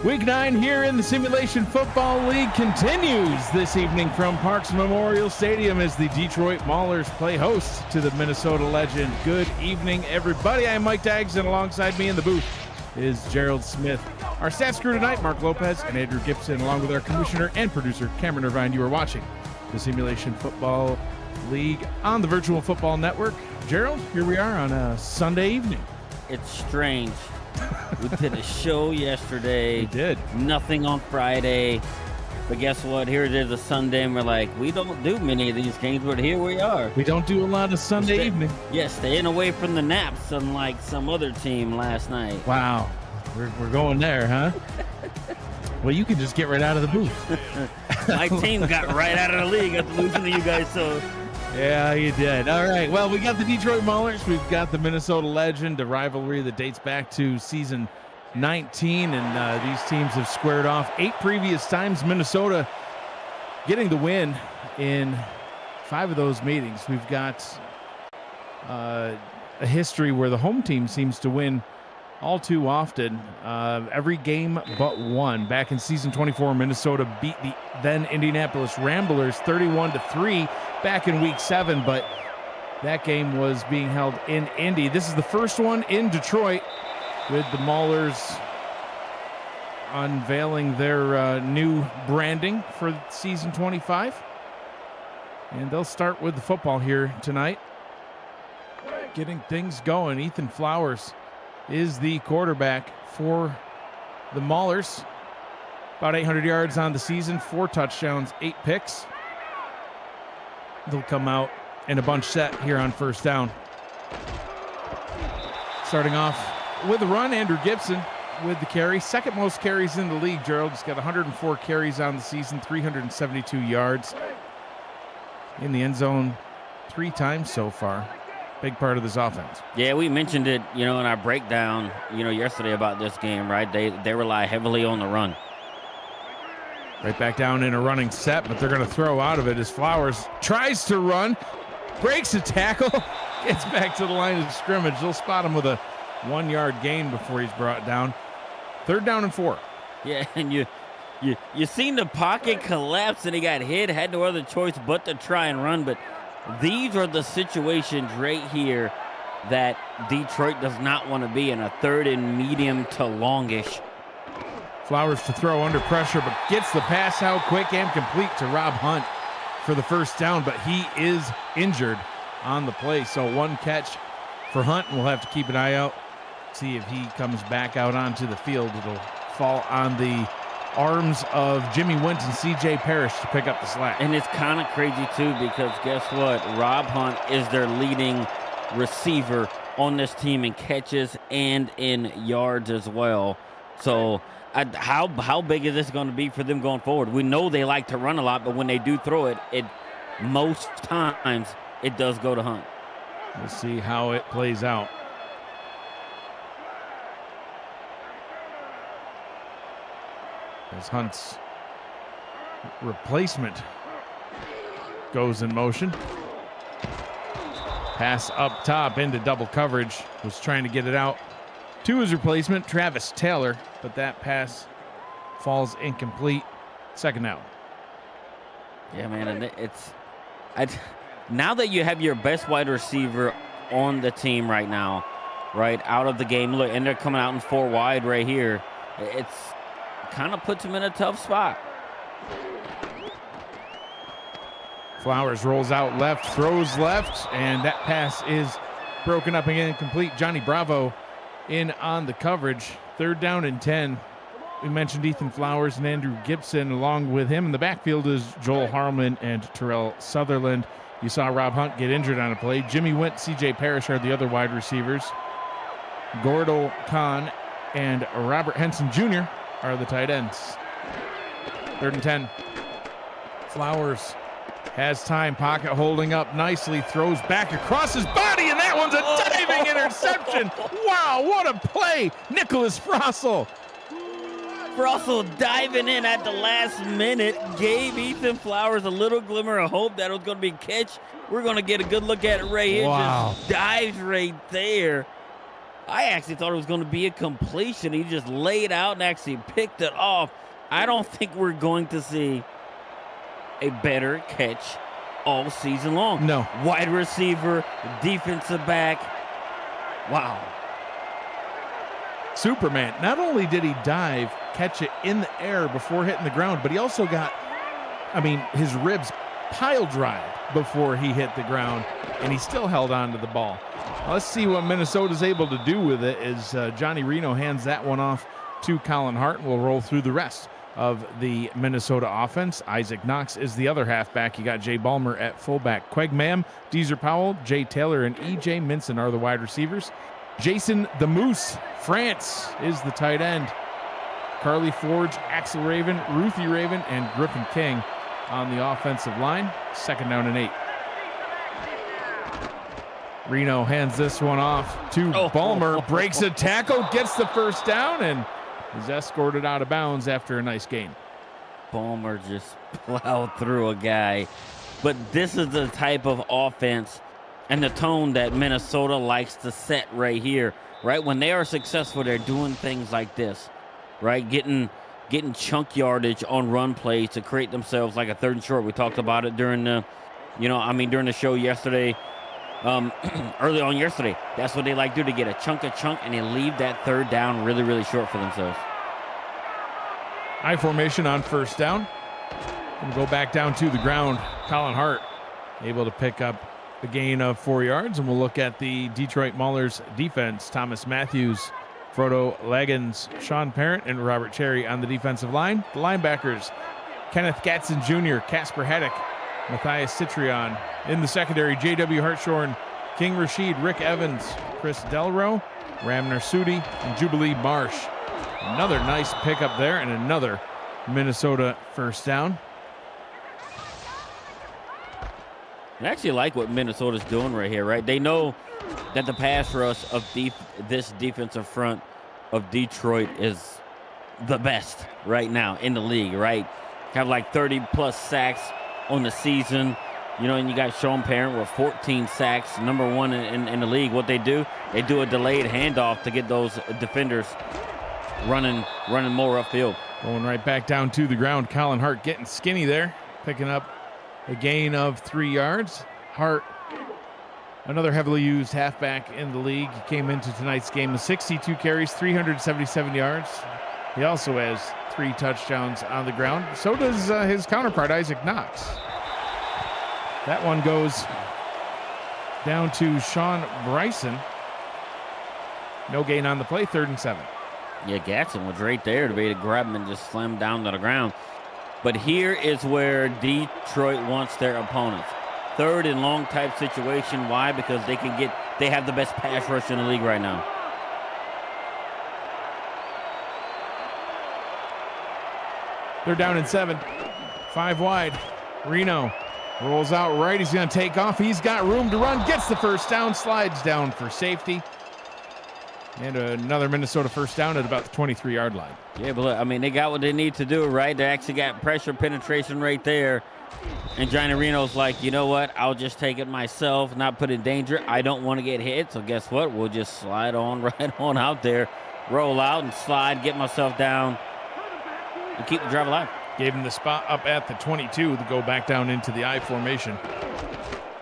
Week 9 here in the Simulation Football League continues this evening from Parks Memorial Stadium as the Detroit Maulers play host to the Minnesota Legend. Good evening, everybody. I am Mike Daggs, and alongside me in the booth is Gerald Smith. Our stats crew tonight, Mark Lopez and Andrew Gibson, along with our commissioner and producer, Cameron Irvine. You are watching the Simulation Football League on the Virtual Football Network. Gerald, here we are on a Sunday evening. It's strange. We did a show yesterday. We did. Nothing on Friday. But guess what? Here it is a Sunday, and we're like, we don't do many of these games, but here we are. We don't do a lot of Sunday evening. Yeah, staying away from the naps, unlike some other team last night. Wow. We're going there, huh? Well, you can just get right out of the booth. My team got right out of the league after losing to you guys, so... Yeah, you did. All right. Well, we got the Detroit Maulers. We've got the Minnesota Legend, a rivalry that dates back to season 19, and these teams have squared off 8 previous times. Minnesota getting the win in 5 of those meetings. We've got a history where the home team seems to win all too often. Every game but one. Back in season 24, Minnesota beat the then Indianapolis Ramblers 31-3 back in week 7, but that game was being held in Indy. This is the first one in Detroit, with the Maulers unveiling their new branding for season 25. And they'll start with the football here tonight. Getting things going. Ethan Flowers is the quarterback for the Maulers. About 800 yards on the season, 4 touchdowns, 8 picks. They'll come out in a bunch set here on first down. Starting off with a run, Andrew Gibson with the carry. Second most carries in the league, Gerald. He's got 104 carries on the season, 372 yards. In the end zone 3 times so far. Big part of this offense. Yeah, we mentioned it, in our breakdown, yesterday about this game, right? They rely heavily on the run. Right back down in a running set, but they're going to throw out of it as Flowers tries to run, breaks a tackle, gets back to the line of scrimmage. They'll spot him with a 1-yard gain before he's brought down. 3rd down and 4. Yeah, and you seen the pocket collapse, and he got hit, had no other choice but to try and run, but these are the situations right here that Detroit does not want to be in, a 3rd and medium to longish. Flowers to throw under pressure, but gets the pass out quick and complete to Rob Hunt for the first down, but he is injured on the play. So 1 catch for Hunt, and we'll have to keep an eye out, see if he comes back out onto the field. It'll fall on the arms of Jimmy Wentz and C.J. Parrish to pick up the slack. And it's kind of crazy, too, because guess what? Rob Hunt is their leading receiver on this team in catches and in yards as well. So how big is this going to be for them going forward? We know they like to run a lot, but when they do throw it most times it does go to Hunt. We'll see how it plays out. As Hunt's replacement goes in motion. Pass up top into double coverage. Was trying to get it out to his replacement, Travis Taylor, but that pass falls incomplete. 2nd down. Yeah, man, and now that you have your best wide receiver on the team right now, right, out of the game, look, and they're coming out in 4 wide right here, it's kind of puts him in a tough spot. Flowers rolls out left, throws left, and that pass is broken up and incomplete. Johnny Bravo in on the coverage. 3rd down and 10. We mentioned Ethan Flowers and Andrew Gibson. Along with him in the backfield is Joel Harmon and Terrell Sutherland. You saw Rob Hunt get injured on a play. Jimmy Wentz, C.J. Parrish are the other wide receivers. Gordo Khan and Robert Henson Jr. are the tight ends. 3rd and 10. Flowers has time, pocket holding up nicely, throws back across his body, and that one's a diving interception. Wow, what a play. Nicholas Frossel. Frossel diving in at the last minute gave Ethan Flowers a little glimmer of hope that it was going to be a catch. We're going to get a good look at it right here. Wow. Just dives right there. I actually thought it was going to be a completion. He just laid out and actually picked it off. I don't think we're going to see a better catch all season long. No. Wide receiver, defensive back. Wow. Superman. Not only did he dive, catch it in the air before hitting the ground, but he also got, his ribs pile drive before he hit the ground, and he still held on to the ball. Let's see what Minnesota's able to do with it as Johnny Reno hands that one off to Colin Hart, and we'll roll through the rest of the Minnesota offense. Isaac Knox is the other halfback. You got Jay Ballmer at fullback. Queg Mam, Deezer Powell, Jay Taylor, and E.J. Minson are the wide receivers. Jason the Moose France is the tight end. Carly Forge, Axel Raven, Ruthie Raven, and Griffin King on the offensive line. 2nd down and 8. Reno hands this one off to Ballmer, breaks a tackle, gets the first down, and is escorted out of bounds after a nice gain. Ballmer just plowed through a guy. But this is the type of offense and the tone that Minnesota likes to set right here, right? When they are successful, they're doing things like this, right? Getting chunk yardage on run plays to create themselves like a 3rd and short. We talked about it during the, during the show yesterday. Early on yesterday, that's what they like to do, to get a chunk and they leave that 3rd down really, really short for themselves. I formation on 1st down. Gonna go back down to the ground. Colin Hart able to pick up a gain of 4 yards, and we'll look at the Detroit Maulers defense. Thomas Matthews, Frodo Leggins, Sean Parent, and Robert Cherry on the defensive line. The linebackers, Kenneth Gatson Jr., Casper Haddock, Matthias Citrion. In the secondary, J.W. Hartshorn, King Rashid, Rick Evans, Chris Delro, Ram Narsudi, and Jubilee Marsh. Another nice pickup there, and another Minnesota 1st down. I actually like what Minnesota's doing right here, right? They know that the pass rush of this defensive front of Detroit is the best right now in the league, right? Have like 30-plus sacks on the season, and you got Sean Parent with 14 sacks, #1 in the league. What they do a delayed handoff to get those defenders running more upfield. Going right back down to the ground. Colin Hart getting skinny there, picking up a gain of 3 yards. Hart, another heavily used halfback in the league. He came into tonight's game with 62 carries, 377 yards. He also has 3 touchdowns on the ground. So does his counterpart, Isaac Knox. That one goes down to Sean Bryson. No gain on the play, 3rd and 7. Yeah, Gatson was right there to be able to grab him and just slam him down to the ground. But here is where Detroit wants their opponents. 3rd and long type situation. Why? Because they have the best pass rush in the league right now. They're down in 7. 5 wide. Reno rolls out right. He's going to take off. He's got room to run. Gets the 1st down. Slides down for safety. And another Minnesota 1st down at about the 23-yard line. Yeah, but look, they got what they need to do, right? They actually got pressure penetration right there. And Johnny Reno's like, you know what? I'll just take it myself, not put in danger. I don't want to get hit. So guess what? We'll just slide on right on out there, roll out and slide, get myself down, and keep the drive alive. Gave him the spot up at the 22 to go back down into the I formation.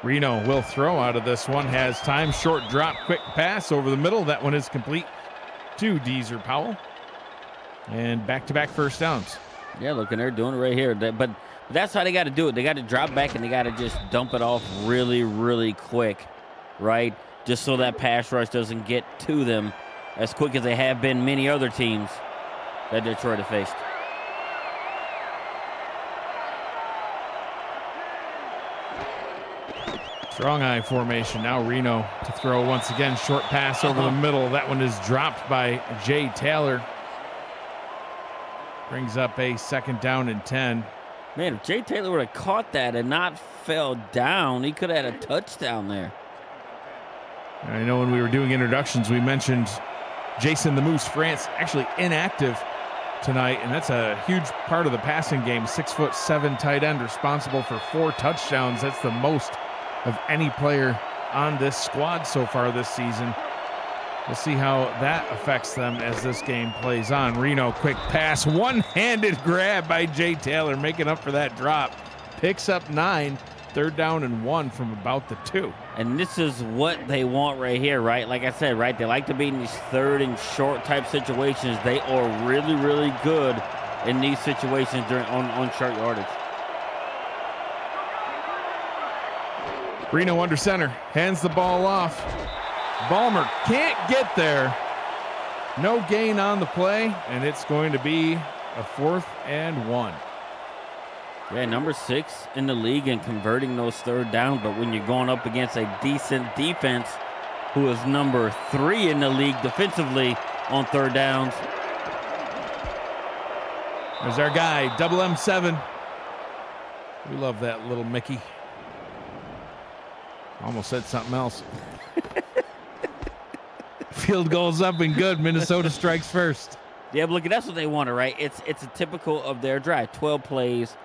Reno will throw out of this one. Has time. Short drop, quick pass over the middle. That one is complete to Deezer Powell. And back-to-back 1st downs. Yeah, look, and they're doing it right here. But that's how they got to do it. They got to drop back, and they got to just dump it off really, really quick, right? Just so that pass rush doesn't get to them as quick as they have been many other teams that Detroit have faced. Strong I formation. Now Reno to throw once again. Short pass over the middle. That one is dropped by Jay Taylor. Brings up a 2nd down and 10. Man, if Jay Taylor would have caught that and not fell down, he could have had a touchdown there. I know when we were doing introductions, we mentioned Jason the Moose France actually inactive tonight, and that's a huge part of the passing game. 6'7" tight end responsible for 4 touchdowns. That's the most of any player on this squad so far this season. We'll see how that affects them as this game plays on. Reno, quick pass, one-handed grab by Jay Taylor, making up for that drop. Picks up 9, 3rd down and 1 from about the 2. And this is what they want right here, right? Like I said, right? They like to be in these 3rd and short type situations. They are really, really good in these situations on short yardage. Reno under center, hands the ball off. Ballmer can't get there. No gain on the play, and it's going to be a 4th and 1. Yeah, number 6 in the league and converting those 3rd downs. But when you're going up against a decent defense who is number 3 in the league defensively on 3rd downs. There's our guy, double M7. We love that little Mickey. Almost said something else. Field goal's up and good. Minnesota strikes first. Yeah, but look, that's what they wanted, right? It's a typical of their drive. 12 plays,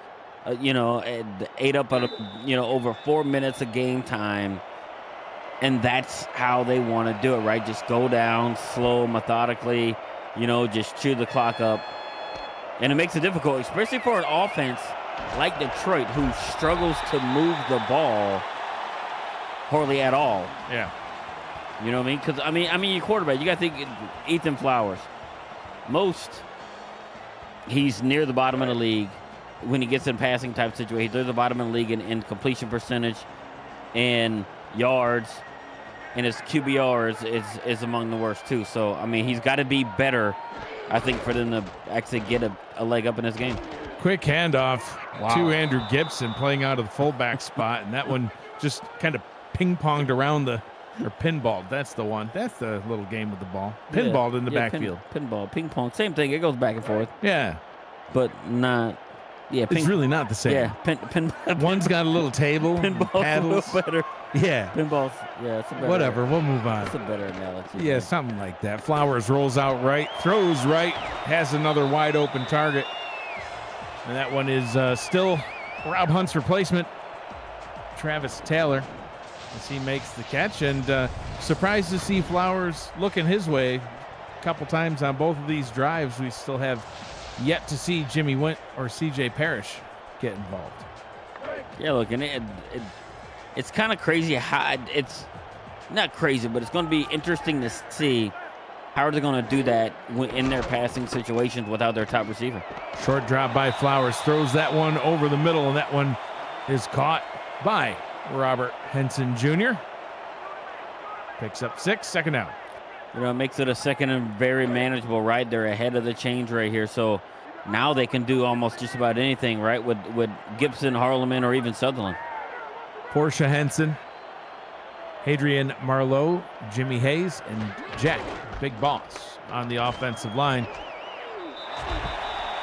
and 8 up on over 4 minutes of game time, and that's how they want to do it, right? Just go down slow, methodically, just chew the clock up, and it makes it difficult, especially for an offense like Detroit, who struggles to move the ball hardly at all. Yeah. You know what I mean? Because, I mean, your quarterback, you got to think Ethan Flowers. He's near the bottom of the league when he gets in passing type situation. They're the bottom of the league in completion percentage and yards, and his QBR is among the worst, too. So, I mean, he's got to be better, I think, for them to actually get a leg up in this game. Quick handoff to Andrew Gibson playing out of the fullback spot, and that one just kind of ping-ponged around or pinballed. That's the one. That's the little game with the ball. Pinballed in the backfield. Pinball, ping pong, same thing. It goes back and forth. Yeah. But not, it's really not the same. Yeah. One's got a little table. Pinball's paddles. a little better. Yeah. Pinball's, it's a better. Whatever, we'll move on. It's a better analogy. Yeah, something like that. Flowers rolls out right, throws right, has another wide open target. And that one is still Rob Hunt's replacement, Travis Taylor, as he makes the catch. And surprised to see Flowers looking his way a couple times on both of these drives. We still have yet to see Jimmy Wint or CJ Parrish get involved. Yeah, look, and it's kind of crazy how it's not crazy, but it's going to be interesting to see how are they going to do that in their passing situations without their top receiver. Short drop by Flowers, throws that one over the middle, and that one is caught by Robert Henson Jr. Picks up 6, 2nd down. It makes it a 2nd and very manageable, right? They're ahead of the change right here, so now they can do almost just about anything, right, with Gibson, Harleman, or even Sutherland. Portia Henson, Hadrian Marlowe, Jimmy Hayes, and Jack Big Boss on the offensive line.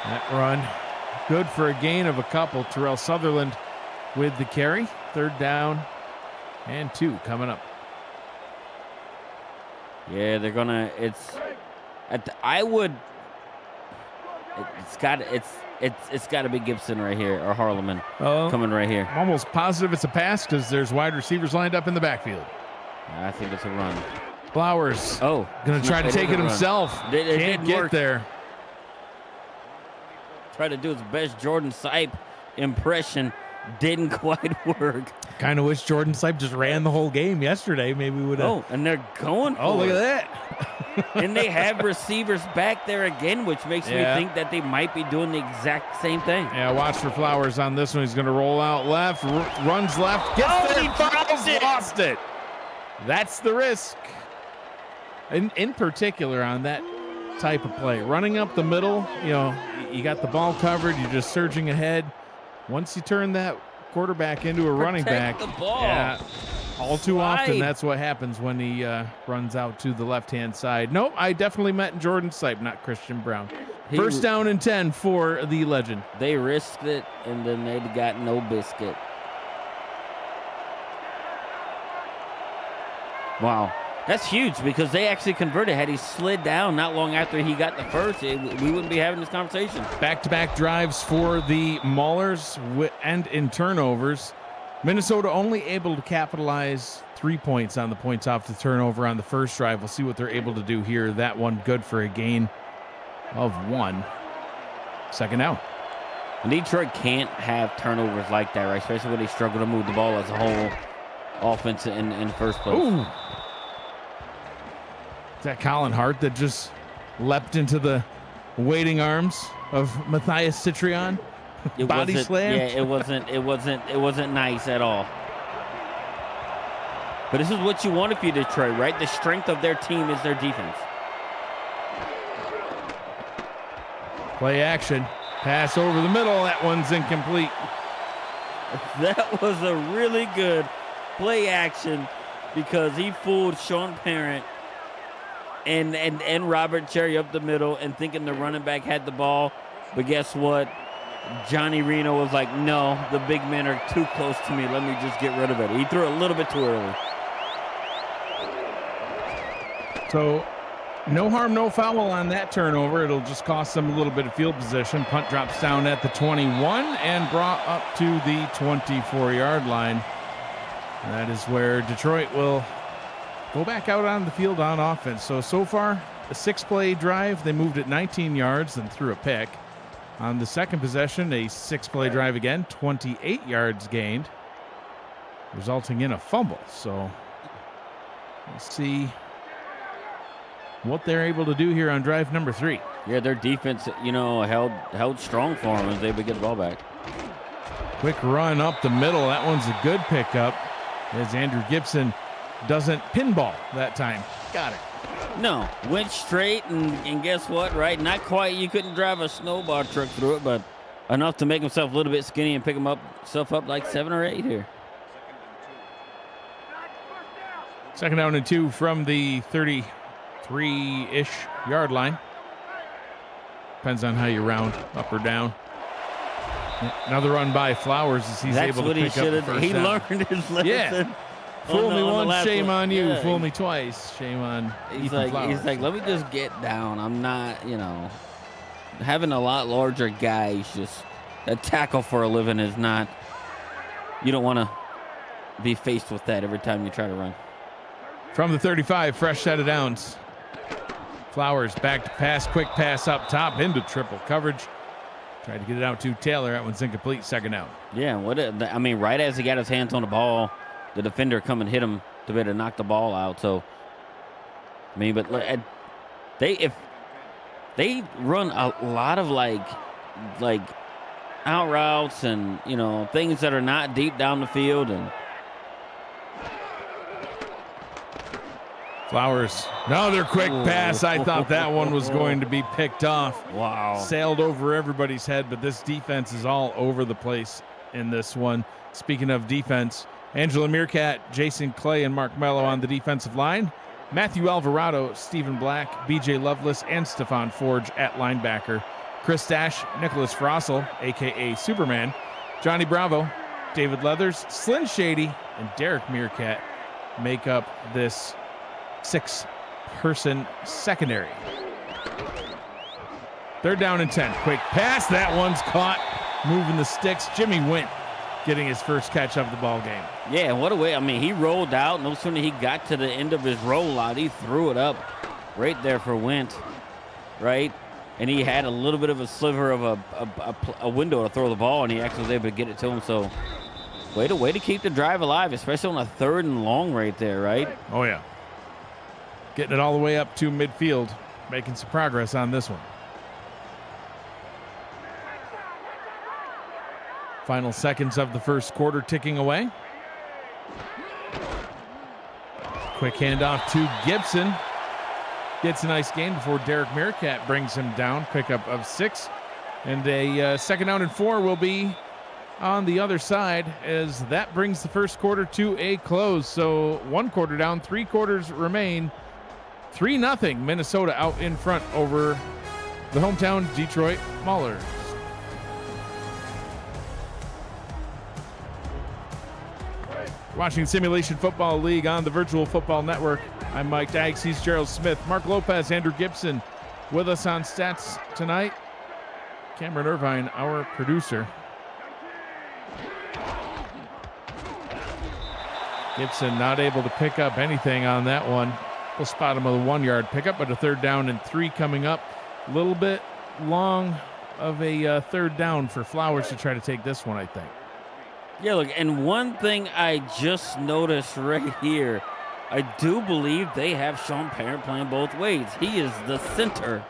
That run, good for a gain of a couple. Terrell Sutherland with the carry. 3rd down and 2 coming up. Yeah, they're gonna. It's got to be Gibson right here or Harleman coming right here. I'm almost positive it's a pass because there's wide receivers lined up in the backfield. I think it's a run. Flowers. Going to try to take it himself. Can't get there. Try to do his best Jordan Sipe impression. Didn't quite work. Kind of wish Jordan Sipe just ran the whole game yesterday. Maybe we would have. And they're going for it. Look at that. And they have receivers back there again, which makes me think that they might be doing the exact same thing. Yeah, watch for Flowers on this one. He's going to roll out left, runs left, gets there, he lost it. That's the risk. In particular on that type of play. Running up the middle, you got the ball covered, you're just surging ahead. Once you turn that quarterback into a running back, the ball. Yeah, all too often that's what happens when he runs out to the left-hand side. Nope, I definitely meant Jordan Sipe, not Christian Brown. 1st down and 10 for the legend. They risked it, and then they got no biscuit. Wow. That's huge because they actually converted. Had he slid down not long after he got the first, we wouldn't be having this conversation. Back-to-back drives for the Maulers and in turnovers. Minnesota only able to capitalize 3 points on the points off the turnover on the first drive. We'll see what they're able to do here. That one good for a gain of 1. Second down. And Detroit can't have turnovers like that, right? Especially when they struggle to move the ball as a whole offense in the first place. Ooh. Is that Colin Hart that just leapt into the waiting arms of Matthias Citrion? Body slam? Yeah, it wasn't nice at all. But this is what you want if you're Detroit, right? The strength of their team is their defense. Play action. Pass over the middle. That one's incomplete. That was a really good play action because he fooled Sean Parent and Robert Cherry up the middle and thinking the running back had the ball. But guess what? Johnny Reno was like, no, the big men are too close to me. Let me just get rid of it. He threw a little bit too early. So no harm, no foul on that turnover. It'll just cost them a little bit of field position. Punt drops down at the 21 and brought up to the 24-yard line. And that is where Detroit will go back out on the field on offense. So far, a 6-play drive. They moved it 19 yards and threw a pick. On the second possession, a 6-play drive again, 28 yards gained, resulting in a fumble. So we'll see what they're able to do here on drive number 3. Yeah, their defense, held strong for them as they would get the ball back. Quick run up the middle. That one's a good pickup as Andrew Gibson doesn't pinball that time. Got it. No, went straight, and guess what, right? Not quite. You couldn't drive a snowball truck through it, but enough to make himself a little bit skinny and pick himself up like 7 or 8 here. Second down and 2 from the 33-ish yard line. Depends on how you round, up or down. Another run by Flowers as he's able to pick up the first down. He learned his lesson. Yeah. Fool me once, shame on you. Yeah. Fool me twice, shame on Ethan Flowers. He's like, let me just get down. I'm not, having a lot larger guys just a tackle for a living is not, you don't want to be faced with that every time you try to run. From the 35, fresh set of downs. Flowers back to pass, quick pass up top into triple coverage. Tried to get it out to Taylor. That one's incomplete. Second down. Yeah, right as he got his hands on the ball, the defender come and hit him to be able to knock the ball out. So, but if they run a lot of like out routes and things that are not deep down the field. And Flowers, another quick pass. I thought that one was going to be picked off. Wow, sailed over everybody's head, but this defense is all over the place in this one. Speaking of defense, Angela Meerkat, Jason Clay, and Mark Mello on the defensive line. Matthew Alvarado, Stephen Black, BJ Lovelace, and Stephon Forge at linebacker. Chris Dash, Nicholas Frossel, a.k.a. Superman, Johnny Bravo, David Leathers, Slyn Shady, and Derek Meerkat make up this 6-person secondary. Third down and 10. Quick pass. That one's caught. Moving the sticks. Jimmy Wint getting his first catch of the ball game. Yeah, what a way. He rolled out. No sooner he got to the end of his rollout, he threw it up right there for Wint, right? And he had a little bit of a sliver of a window to throw the ball, and he actually was able to get it to him. So way to keep the drive alive, especially on a 3rd and long right there, right? Oh, yeah. Getting it all the way up to midfield, making some progress on this one. Final seconds of the first quarter ticking away. Quick handoff to Gibson. Gets a nice gain before Derek Meerkat brings him down. Pickup of 6. And a second down and 4 will be on the other side as that brings the first quarter to a close. So 1 quarter down, 3 quarters remain. 3-0 Minnesota out in front over the hometown Detroit Maulers. Watching Simulation Football League on the Virtual Football Network. I'm Mike Dykes. He's Gerald Smith. Mark Lopez, Andrew Gibson with us on stats tonight. Cameron Irvine, our producer. Gibson not able to pick up anything on that one. We'll spot him with a 1-yard pickup, but a 3rd down and 3 coming up. A little bit long of a 3rd down for Flowers to try to take this one, I think. Yeah, look, and one thing I just noticed right here, I do believe they have Sean Parent playing both ways. He is the center.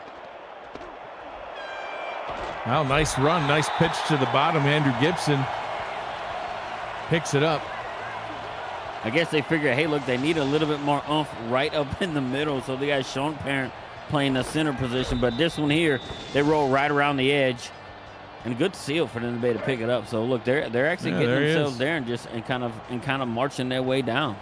Well, nice run, nice pitch to the bottom. Andrew Gibson picks it up. I guess they figure, hey, look, they need a little bit more oomph right up in the middle, so they got Sean Parent playing the center position. But this one here, they roll right around the edge, and a good seal for them to be able to pick it up. So look, they're actually getting themselves there and kind of marching their way down.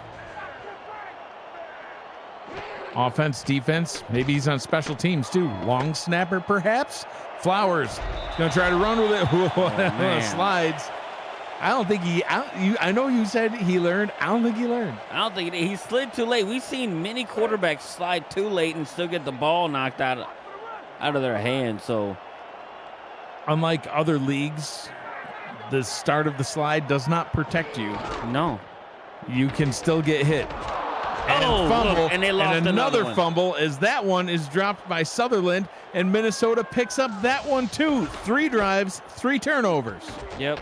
Offense, defense, maybe he's on special teams too. Long snapper, perhaps. Flowers gonna try to run with it. Slides. I don't think I know you said he learned. I don't think he learned. I don't think he slid too late. We've seen many quarterbacks slide too late and still get the ball knocked out of their hands. So, unlike other leagues, the start of the slide does not protect you. No, you can still get hit. And fumble, look, and they lost another one. Fumble as that one is dropped by Sutherland, and Minnesota picks up that one too. 3 drives, 3 turnovers. Yep.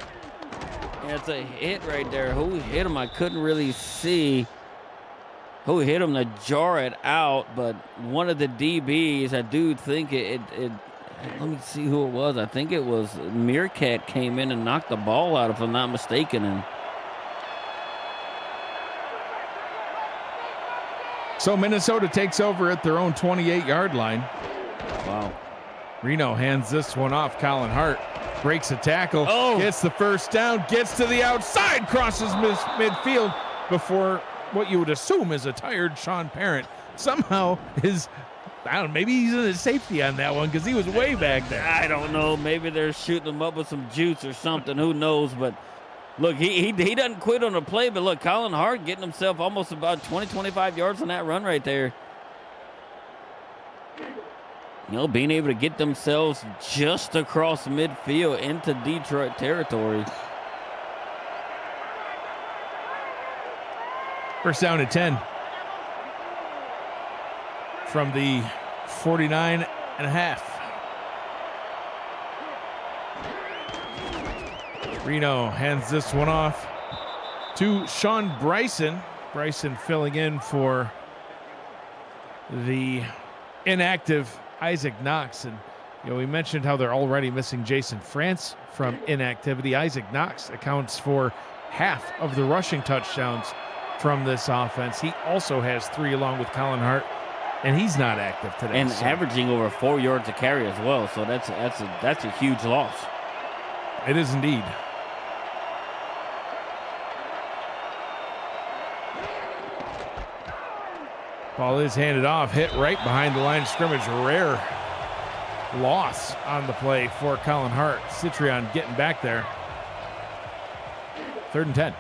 Yeah, it's a hit right there. Who hit him? I couldn't really see who hit him to jar it out, but one of the DBs, I do think it let me see who it was. I think it was Meerkat came in and knocked the ball out, if I'm not mistaken. And so Minnesota takes over at their own 28-yard line. Wow. Reno hands this one off. Colin Hart breaks a tackle, gets the 1st down, gets to the outside, crosses midfield before what you would assume is a tired Sean Parent. Somehow maybe he's in his safety on that one because he was way back there. I don't know. Maybe they're shooting him up with some juice or something. Who knows? But look, he doesn't quit on the play, but look, Colin Hart getting himself almost about 20, 25 yards on that run right there. You know, being able to get themselves just across midfield into Detroit territory. 1st down and 10 from the 49 and a half. Reno hands this one off to Sean Bryson. Bryson filling in for the inactive Isaac Knox. And we mentioned how they're already missing Jason France from inactivity. Isaac Knox accounts for half of the rushing touchdowns from this offense. He also has 3 along with Colin Hart, and he's not active today. And averaging over 4 yards a carry as well. So that's a huge loss. It is indeed. Ball is handed off, hit right behind the line of scrimmage. Rare loss on the play for Colin Hart. Citrion getting back there. 3rd and 10.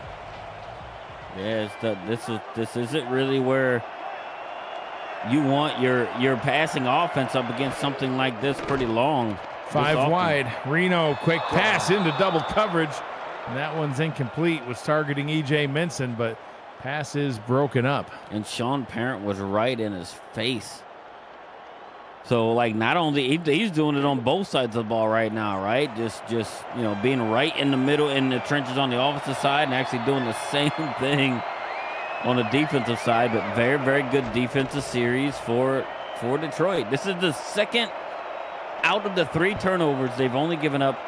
Yeah, this isn't really where you want your passing offense up against something like this pretty long. 5 wide. Reno, quick pass into double coverage. And that one's incomplete. Was targeting E.J. Minson, but pass is broken up. And Sean Parent was right in his face. So, like, not only he's doing it on both sides of the ball right now, right? Just being right in the middle in the trenches on the offensive side and actually doing the same thing on the defensive side. But very, very good defensive series for Detroit. This is the 2nd out of the 3 turnovers. They've only given up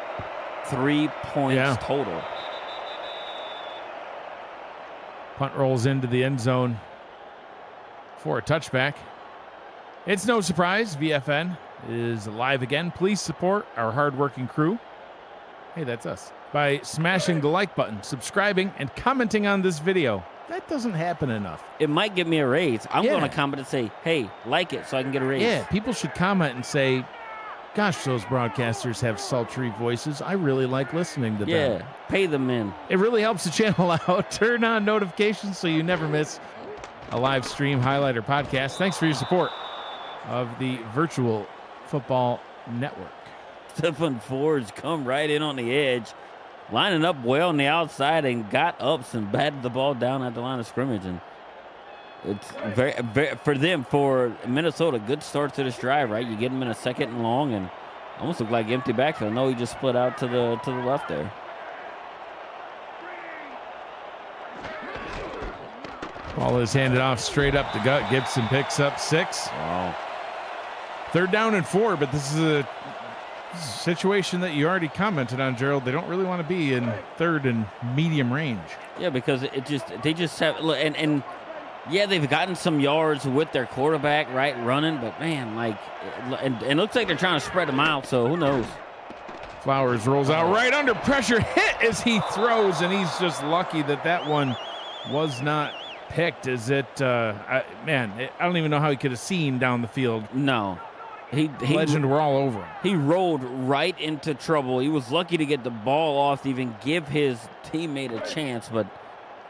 3 points total. Punt rolls into the end zone for a touchback. It's no surprise VFN is live again. Please support our hardworking crew. Hey, that's us. By smashing the like button, subscribing, and commenting on this video. That doesn't happen enough. It might give me a raise. I'm going to comment and say, hey, like it so I can get a raise. Yeah, people should comment and say, gosh, those broadcasters have sultry voices. I really like listening to them. Yeah, pay them in. It really helps the channel out. Turn on notifications so you never miss a live stream, highlight, or podcast. Thanks for your support of the Virtual Football Network. Stephen Ford's come right in on the edge. lining up well on the outside and got ups and batted the ball down at the line of scrimmage. And it's very for Minnesota, good start to this drive, right? You get them in a 2nd and long, and almost look like empty backfield. No, he just split out to the left there. Ball is handed off straight up the gut. Gibson picks up 6. Wow. 3rd down and 4, but this is a situation that you already commented on, Gerald. They don't really want to be in 3rd and medium range. Yeah, because they just have and yeah, they've gotten some yards with their quarterback, right, running, but man, like, and it looks like they're trying to spread them out, so who knows? Flowers rolls out right under pressure, hit as he throws, and he's just lucky that one was not picked. Is it, I don't even know how he could have seen down the field. No. Legend were all over him. He rolled right into trouble. He was lucky to get the ball off to even give his teammate a chance, but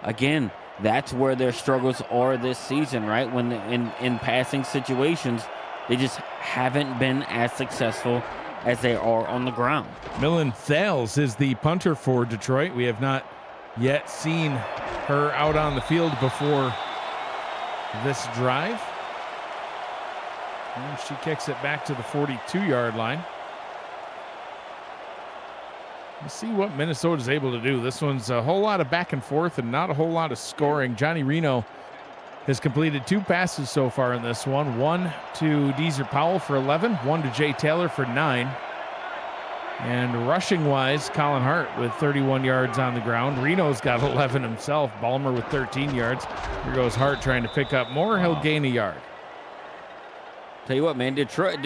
again, that's where their struggles are this season, right? When in passing situations, they just haven't been as successful as they are on the ground. Millen Thales is the punter for Detroit. We have not yet seen her out on the field before this drive. And she kicks it back to the 42-yard line. We'll see what Minnesota's able to do. This one's a whole lot of back and forth and not a whole lot of scoring. Johnny Reno has completed 2 passes so far in this one. One to Deezer Powell for 11, one to Jay Taylor for 9. And rushing-wise, Colin Hart with 31 yards on the ground. Reno's got 11 himself. Ballmer with 13 yards. Here goes Hart trying to pick up more. He'll gain a yard. Tell you what, man, Detroit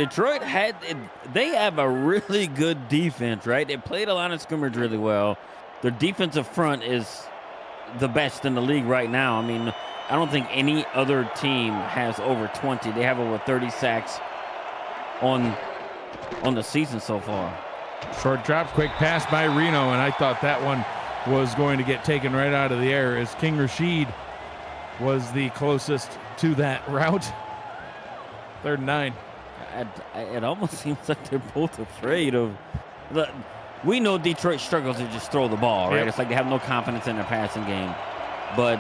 they have a really good defense, right? They played a line of scrimmage really well. Their defensive front is the best in the league right now. I mean, I don't think any other team has over 20. They have over 30 sacks on the season so far. Short drop, quick pass by Reno, and I thought that one was going to get taken right out of the air as King Rashid was the closest to that route. 3rd and 9. It almost seems like they're both afraid of. We know Detroit struggles to just throw the ball, right? Yep. It's like they have no confidence in their passing game. But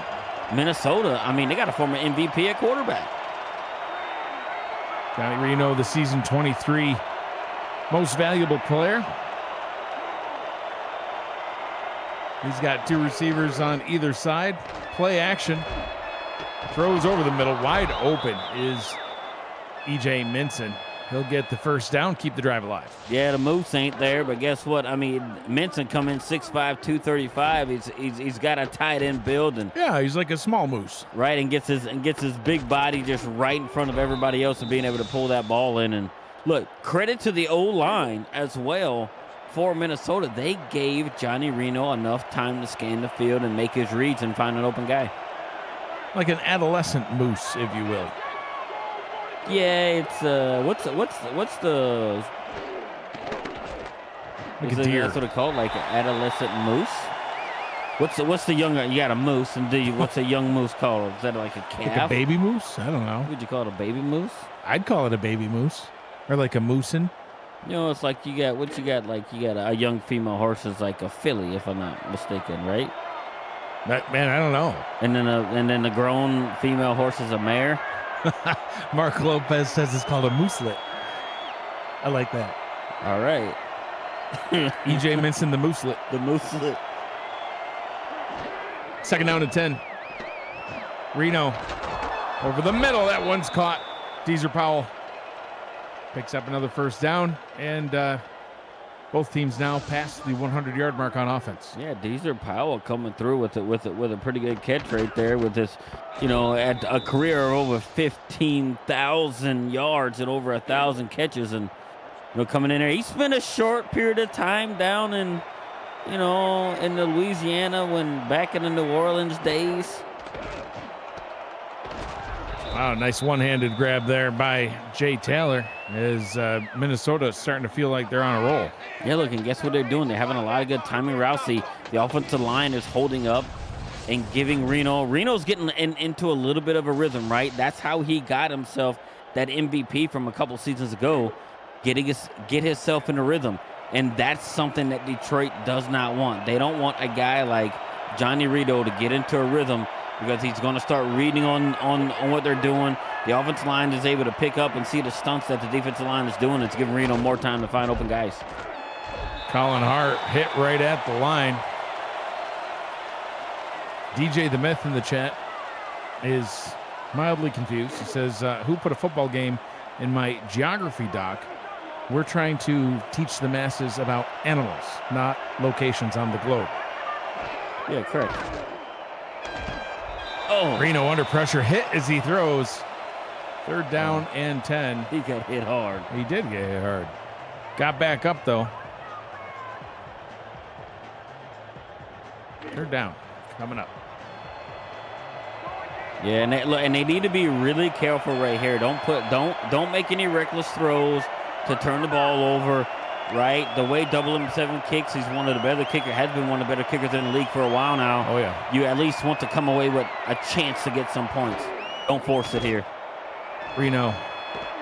Minnesota, I mean, they got a former MVP at quarterback. Johnny Reno, the season 23 most valuable player. He's got 2 receivers on either side. Play action. Throws over the middle. Wide open is E.J. Minson. He'll get the 1st down, keep the drive alive. Yeah, the moose ain't there, but guess what? I mean, Minson come in 6'5", 235. He's got a tight end build, and yeah, he's like a small moose, right? And gets his big body just right in front of everybody else and being able to pull that ball in. And look, credit to the O-line as well for Minnesota. They gave Johnny Reno enough time to scan the field and make his reads and find an open guy. Like an adolescent moose, if you will. Yeah, it's what's the like a deer. That's what it's called, like an adolescent moose. What's the younger? You got a moose, and what's a young moose called? Is that like a calf? Like a baby moose? I don't know. Would you call it a baby moose? I'd call it a baby moose, or like a moosin. You know, it's like you got a young female horse is like a filly, if I'm not mistaken, right? Man, I don't know. And then the grown female horse is a mare. Mark Lopez says it's called a mooselet. I like that. All right. E.J. Minson, the mooselet. The mooselet. 2nd down and 10. Reno over the middle. That one's caught. Deezer Powell picks up another 1st down, and both teams now past the 100-yard mark on offense. Yeah, Deezer Powell coming through with a pretty good catch right there with this, at a career of over 15,000 yards and over 1,000 catches, and coming in there. He spent a short period of time down in the Louisiana back in the New Orleans days. Wow, nice one-handed grab there by Jay Taylor as Minnesota starting to feel like they're on a roll. Yeah, look, and guess what they're doing? They're having a lot of good timing routes. The offensive line is holding up and giving Reno's getting into a little bit of a rhythm, right? That's how he got himself that MVP from a couple seasons ago, get himself in a rhythm. And that's something that Detroit does not want. They don't want a guy like Johnny Rito to get into a rhythm because he's going to start reading on what they're doing. The offensive line is able to pick up and see the stunts that the defensive line is doing. It's giving Reno more time to find open guys. Colin Hart hit right at the line. DJ the Myth in the chat is mildly confused. He says, who put a football game in my geography doc? We're trying to teach the masses about animals, not locations on the globe. Yeah, correct. Oh. Reno under pressure, hit as he throws. Third down and 10. He got hit hard. He did get hit hard. Got back up, though. Third down coming up. Yeah, and they need to be really careful right here. Don't make any reckless throws to turn the ball over, right? The way Double M7 kicks, he's one of the better kickers, has been one of the better kickers in the league for a while now. Oh, yeah. You at least want to come away with a chance to get some points. Don't force it here. Reno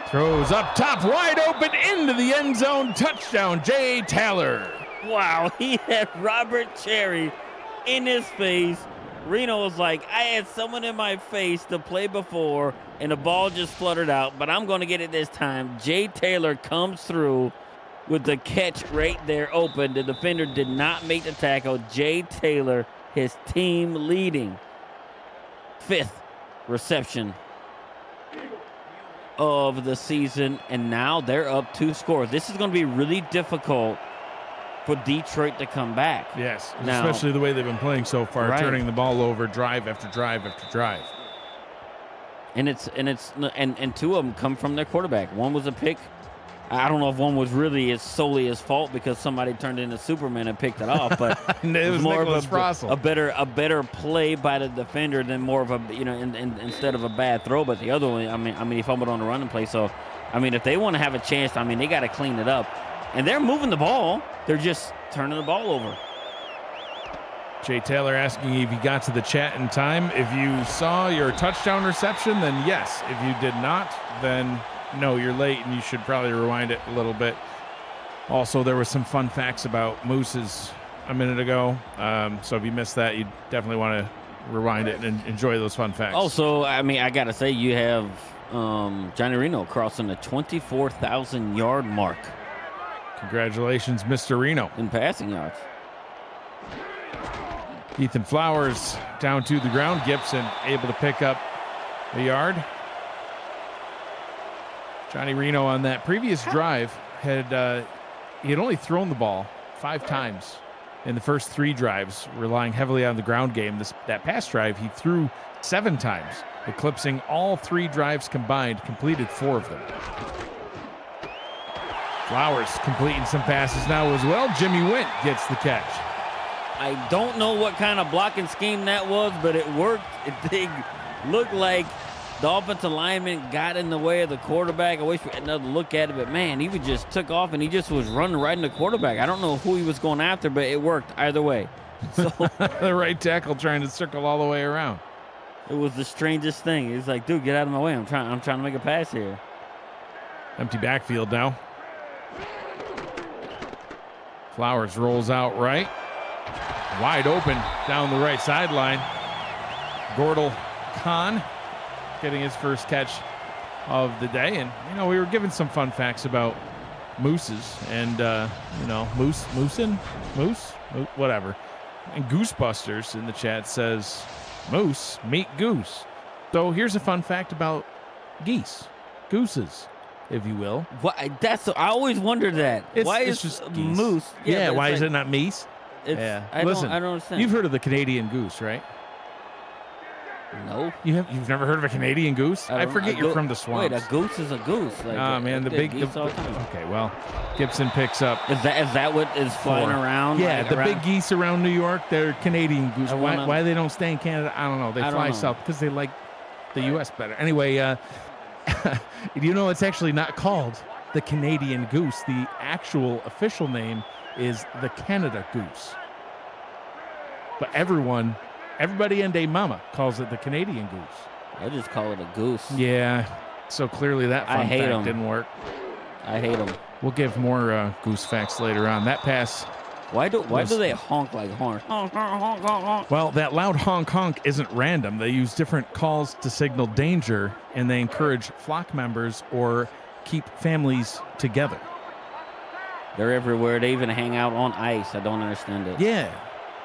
throws up top, wide open into the end zone. Touchdown, Jay Taylor. Wow, he had Robert Cherry in his face. Reno was like, I had someone in my face to play before, and the ball just fluttered out, but I'm going to get it this time. Jay Taylor comes through with the catch right there open. The defender did not make the tackle. Jay Taylor, his team leading 5th reception of the season, and now they're up 2 scores. This is going to be really difficult for Detroit to come back. Yes, now, especially the way they've been playing so far, right. Turning the ball over drive after drive after drive. And two of them come from their quarterback. One was a pick. I don't know if one was really solely his fault because somebody turned into Superman and picked it off, but it was more Nicholas of a better play by the defender than more of a instead of a bad throw. But the other one, I mean, he fumbled on the running play. So, I mean, if they want to have a chance, I mean, they got to clean it up. And they're moving the ball. They're just turning the ball over. Jay Taylor asking if you got to the chat in time. If you saw your touchdown reception, then yes. If you did not, then no, you're late and you should probably rewind it a little bit. Also, there was some fun facts about mooses a minute ago. So if you missed that, you definitely want to rewind it and enjoy those fun facts. Also, I mean, I got to say, you have Johnny Reno crossing the 24,000-yard mark. Congratulations, Mr. Reno. In passing yards. Ethan Flowers down to the ground. Gibson able to pick up a yard. Johnny Reno on that previous drive he had only thrown the ball 5 times in the first 3 drives, relying heavily on the ground game. That past drive, he threw 7 times, eclipsing all 3 drives combined, completed 4 of them. Flowers completing some passes now as well. Jimmy Wint gets the catch. I don't know what kind of blocking scheme that was, but it worked. It looked like the offensive lineman got in the way of the quarterback. I wish we had another look at it, but man, he just took off and he just was running right in the quarterback. I don't know who he was going after, but it worked either way. So the right tackle trying to circle all the way around. It was the strangest thing. He's like, dude, get out of my way. I'm trying to make a pass here. Empty backfield now. Flowers rolls out right. Wide open down the right sideline. Gordel Khan getting his first catch of the day. And, we were given some fun facts about mooses and, moose, whatever. And Goosebusters in the chat says, moose, meet goose. So here's a fun fact about gooses, if you will. I always wondered that. Why is just moose? Yeah, why is it not meese? Yeah. I don't understand. You've heard of the Canadian goose, right? No. You've never heard of a Canadian goose? I forget you're from the swamps. Wait, a goose is a goose. Man, the big geese. Okay, well, Gibson picks up. Is that what is flying around? Yeah, the big geese around New York, they're Canadian goose. Why they don't stay in Canada? I don't know. They fly south because they like the U.S. better. Anyway, it's actually not called the Canadian goose. The actual official name is the Canada goose. But everybody and a mama calls it the Canadian goose. I just call it a goose. Yeah. So clearly that fun fact didn't work. I hate them. We'll give more Goose facts later on. That pass. Why do they honk like horns? Honk, honk, honk, honk, honk. Well, that loud honk honk isn't random. They use different calls to signal danger, and they encourage flock members or keep families together. They're everywhere. They even hang out on ice. I don't understand it. Yeah,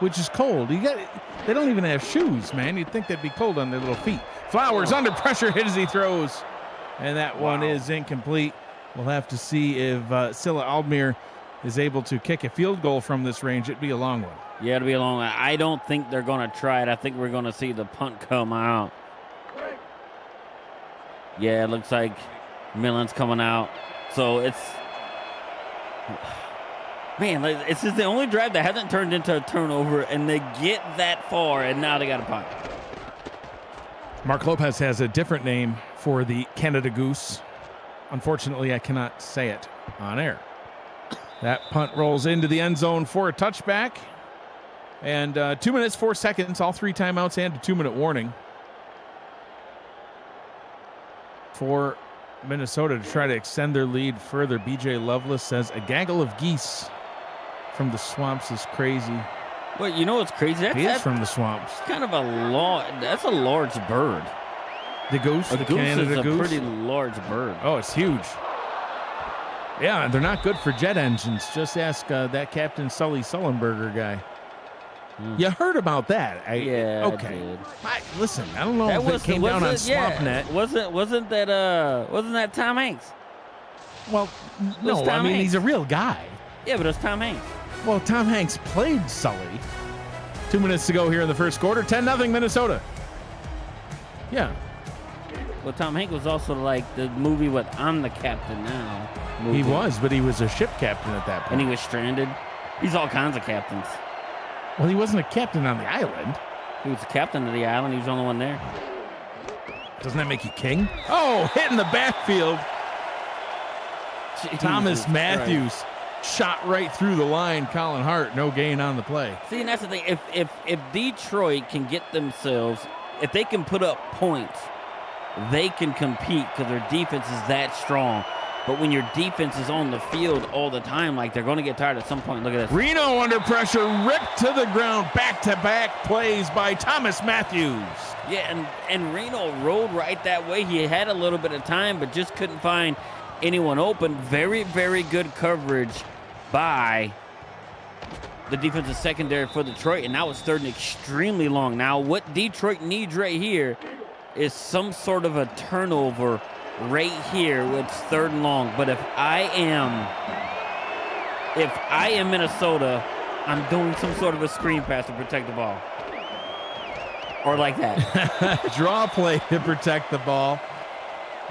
which is cold. They don't even have shoes, man. You'd think they'd be cold on their little feet. Flowers under pressure, hit as he throws, and that one is incomplete. We'll have to see if Silla Aldmere is able to kick a field goal from this range. It'd be a long one. Yeah, it'll be a long one. I don't think they're going to try it. I think we're going to see the punt come out. Yeah, it looks like Millen's coming out. So it's... Man, it's just the only drive that hasn't turned into a turnover, and they get that far, and now they got a punt. Mark Lopez has a different name for the Canada Goose. Unfortunately, I cannot say it on air. That punt rolls into the end zone for a touchback. And 2 minutes, 4 seconds, all 3 timeouts and a 2-minute warning for Minnesota to try to extend their lead further. BJ Loveless says a gaggle of geese from the swamps is crazy. Well, you know what's crazy? He is from the swamps. Kind of that's a large bird. The goose, the Canada goose, is a pretty large bird. Oh, it's huge. Yeah, they're not good for jet engines. Just ask that Captain Sully Sullenberger guy. You heard about that? Yeah. Okay. Listen, I don't know if it came down on SwampNet. Wasn't that Tom Hanks? Well, no. I mean, he's a real guy. Yeah, but it's Tom Hanks. Well, Tom Hanks played Sully. 2 minutes to go here in the first quarter. 10-0 Minnesota. Yeah. Well, Tom Hanks was also like the movie with I'm the Captain Now movie. He was, but he was a ship captain at that point. And he was stranded. He's all kinds of captains. Well, he wasn't a captain on the island. He was the captain of the island. He was the only one there. Doesn't that make you king? Oh, hit in the backfield. Thomas Matthews shot right through the line. Colin Hart, no gain on the play. See, and that's the thing. If Detroit can get themselves, if they can put up points, they can compete because their defense is that strong. But when your defense is on the field all the time, like they're going to get tired at some point. Look at this. Reno under pressure, ripped to the ground. Back-to-back plays by Thomas Matthews. Yeah, and Reno rolled right that way. He had a little bit of time, but just couldn't find anyone open. Very, very good coverage by the defensive secondary for Detroit, and now it's third and extremely long. Now, what Detroit needs right here is some sort of a turnover right here with third and long. But if I am Minnesota, I'm doing some sort of a screen pass to protect the ball. Or like that. Draw play to protect the ball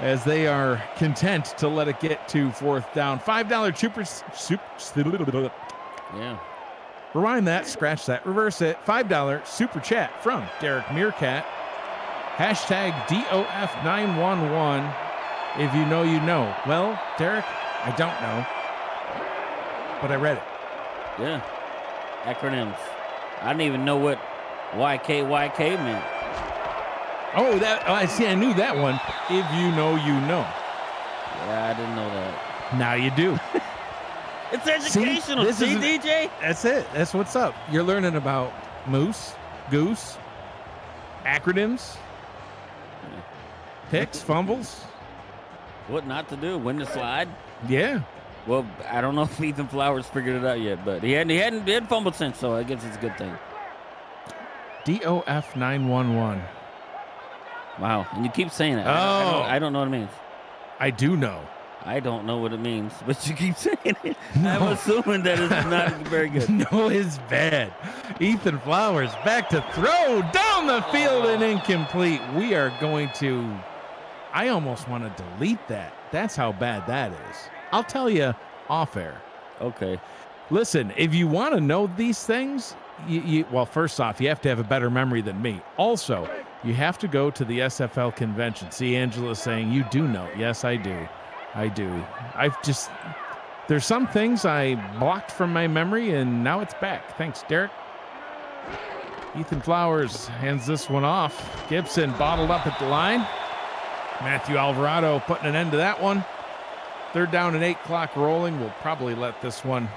as they are content to let it get to fourth down. $5 Yeah. Rewind that, scratch that, reverse it. $5 super chat from Derek Meerkat. Hashtag DOF911. If you know, you know. Well, Derek, I don't know, but I read it. Yeah. Acronyms. I didn't even know what YKYK meant. Oh, I see. I knew that one. If you know, you know. Yeah, I didn't know that. Now you do. It's educational. See, DJ? That's it. That's what's up. You're learning about moose, goose, acronyms, picks, fumbles. What not to do? When to slide? Yeah. Well, I don't know if Ethan Flowers figured it out yet, but he hadn't fumbled since, so I guess it's a good thing. DOF911. Wow, and you keep saying it. Oh. I don't know what it means. I do know. I don't know what it means, but you keep saying it. No. I'm assuming that it's not very good. No, it's bad. Ethan Flowers back to throw down the field and incomplete. We are going to... I almost want to delete that. That's how bad that is. I'll tell you off air. Okay. Listen, if you want to know these things, well, first off, you have to have a better memory than me. Also, you have to go to the SFL convention. See, Angela's saying, you do know. Yes, I do. I do. There's some things I blocked from my memory, and now it's back. Thanks, Derek. Ethan Flowers hands this one off. Gibson bottled up at the line. Matthew Alvarado putting an end to that one. 3rd down and 8, clock rolling. We'll probably let this one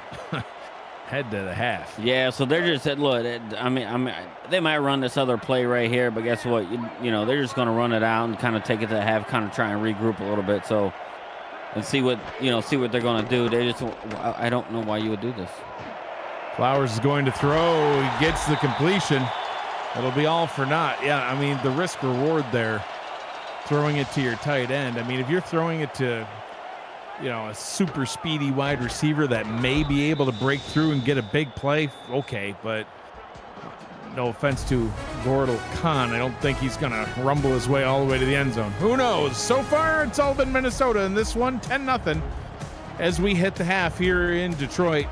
head to the half. Yeah, so they're just look. I mean, they might run this other play right here, but guess what? You know, they're just going to run it out and kind of take it to the half, kind of try and regroup a little bit. So, and see what they're going to do. I don't know why you would do this. Flowers is going to throw. He gets the completion. It'll be all for naught. Yeah, I mean, the risk reward there, throwing it to your tight end. I mean, if you're throwing it to, a super speedy wide receiver that may be able to break through and get a big play, okay, but no offense to Gordel Khan, I don't think he's going to rumble his way all the way to the end zone. Who knows? So far, it's all been Minnesota in this one, 10-0 as we hit the half here in Detroit.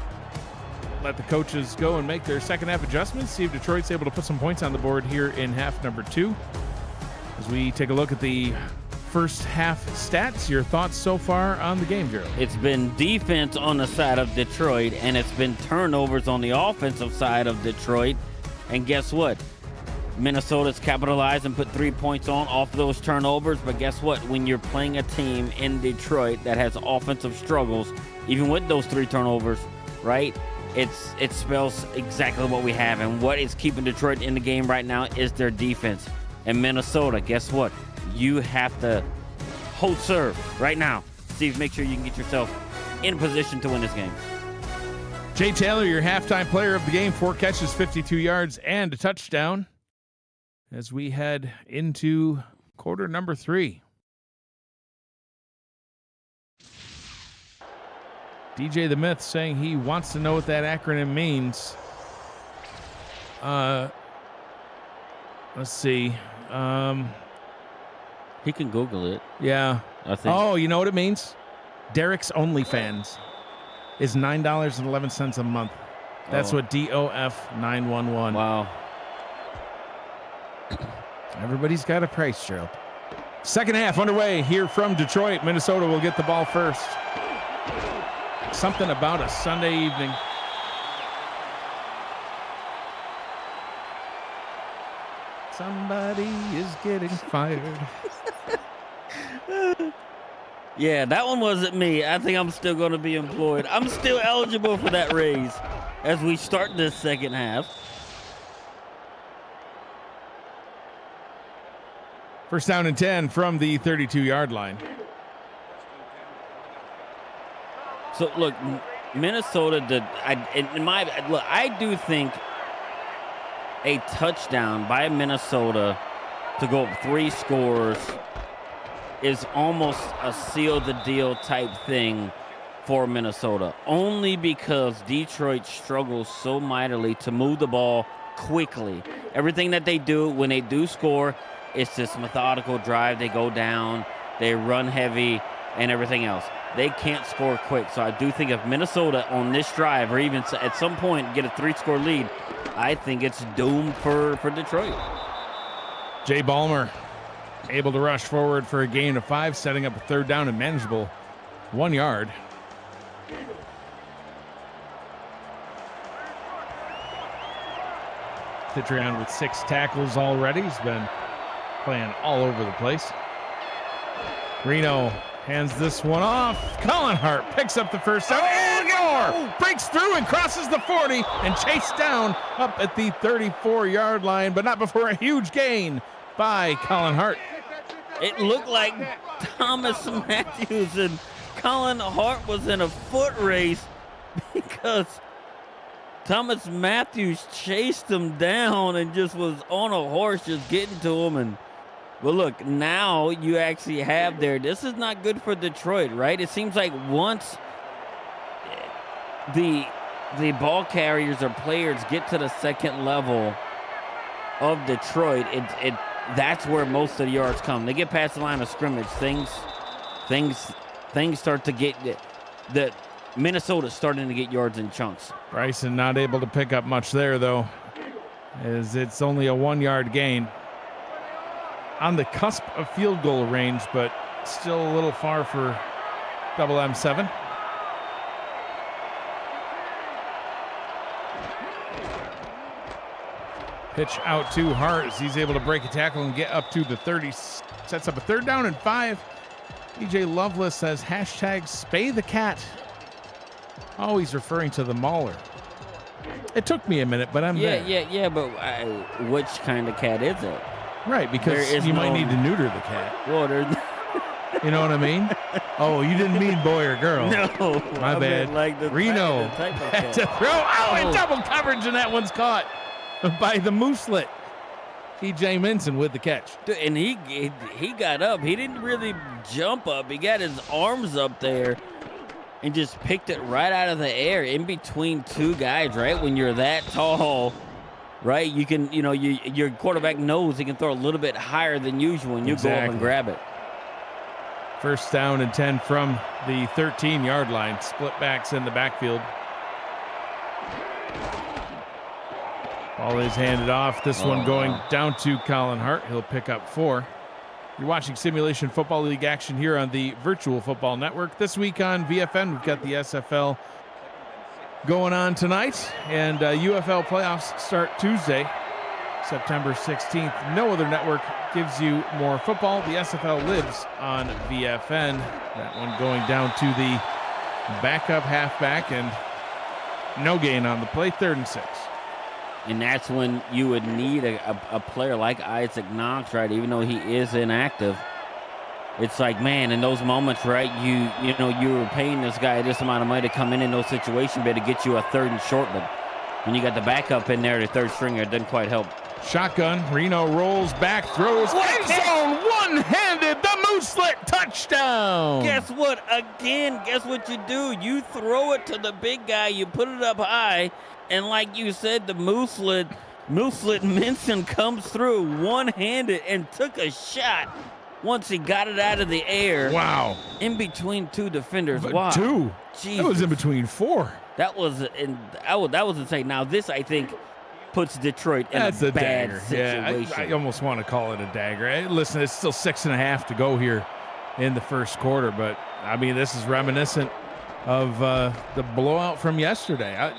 Let the coaches go and make their second half adjustments, see if Detroit's able to put some points on the board here in half number 2. As we take a look at the first half stats, your thoughts so far on the game, Gerald? It's been defense on the side of Detroit, and it's been turnovers on the offensive side of Detroit. And guess what? Minnesota's capitalized and put 3 points off those turnovers. But guess what? When you're playing a team in Detroit that has offensive struggles, even with those 3 turnovers, right? It spells exactly what we have. And what is keeping Detroit in the game right now is their defense. And Minnesota, guess what? You have to hold serve right now. Steve, make sure you can get yourself in position to win this game. Jay Taylor, your halftime player of the game, 4 catches, 52 yards, and a touchdown as we head into quarter number 3. DJ the Myth saying he wants to know what that acronym means. Let's see. He can Google it. Yeah. I think. Oh, you know what it means? Derek's OnlyFans is $9.11 a month. That's what DOF 911. Wow. Everybody's got a price, Gerald. Second half underway here from Detroit. Minnesota will get the ball first. Something about a Sunday evening. Somebody is getting fired. Yeah, that one wasn't me. I think I'm still going to be employed. I'm still eligible for that raise as we start this second half. First down and 10 from the 32-yard line. So, look, Minnesota, I do think a touchdown by Minnesota to go up 3 scores is almost a seal-the-deal type thing for Minnesota, only because Detroit struggles so mightily to move the ball quickly. Everything that they do when they do score, it's this methodical drive. They go down, they run heavy, and everything else. They can't score quick. So I do think if Minnesota on this drive or even at some point get a 3-score lead, I think it's doomed for Detroit. Jay Ballmer able to rush forward for a gain of 5, setting up a 3rd down and manageable 1 yard. Citrion with 6 tackles already. He's been playing all over the place. Reno hands this one off. Colin Hart picks up the first down. And Gore breaks through and crosses the 40 and chased down up at the 34-yard line, but not before a huge gain by Colin Hart. It looked like Thomas Matthews and Colin Hart was in a foot race because Thomas Matthews chased him down and just was on a horse just getting to him. But look, now you actually have there. This is not good for Detroit, right? It seems like once the ball carriers or players get to the second level of Detroit, that's where most of the yards come. They get past the line of scrimmage. Things start to get the Minnesota's starting to get yards in chunks. Bryson not able to pick up much there though, as it's only a 1-yard gain. On the cusp of field goal range, but still a little far for double M7. Pitch out to Hart as he's able to break a tackle and get up to the 30. Sets up a 3rd down and 5 DJ Loveless says hashtag spay the cat. Always referring to the mauler. It took me a minute, but I'm there. Yeah, but which kind of cat is it? Right, because you might need to neuter the cat. Well, you know what I mean? Oh, you didn't mean boy or girl. No. My bad. Like the Reno type of had to throw. Oh, and double coverage, and that one's caught by the mooselet. TJ Minson with the catch. Dude, and he got up. He didn't really jump up. He got his arms up there and just picked it right out of the air in between two guys, right? When you're that tall, right? You can, your quarterback knows he can throw a little bit higher than usual, and you go up and grab it. First down and 10 from the 13-yard line. Split backs in the backfield. Ball is handed off. This one going down to Colin Hart. He'll pick up 4. You're watching Simulation Football League action here on the Virtual Football Network. This week on VFN, we've got the SFL going on tonight, and UFL playoffs start Tuesday, September 16th. No other network gives you more football. The SFL lives on VFN. That one going down to the backup halfback, and no gain on the play, 3rd and 6. And that's when you would need a player like Isaac Knox, right? Even though he is inactive, it's like, man, in those moments, right? You were paying this guy this amount of money to come in those situations, but to get you a 3rd and short. But when you got the backup in there, the 3rd stringer, it doesn't quite help. Shotgun. Reno rolls back, throws end zone, one-handed. The mooselet touchdown. Guess what? Again, guess what you do? You throw it to the big guy. You put it up high. And like you said, the mooselet Minson comes through one-handed and took a shot once he got it out of the air. Wow. In between two defenders. Wow. 2. Jesus. That was in between 4. That was insane. Now, this, I think, puts Detroit in a bad dagger. situation. Yeah, I almost want to call it a dagger. Listen, it's still 6.5 to go here in the first quarter, but, I mean, this is reminiscent of the blowout from yesterday.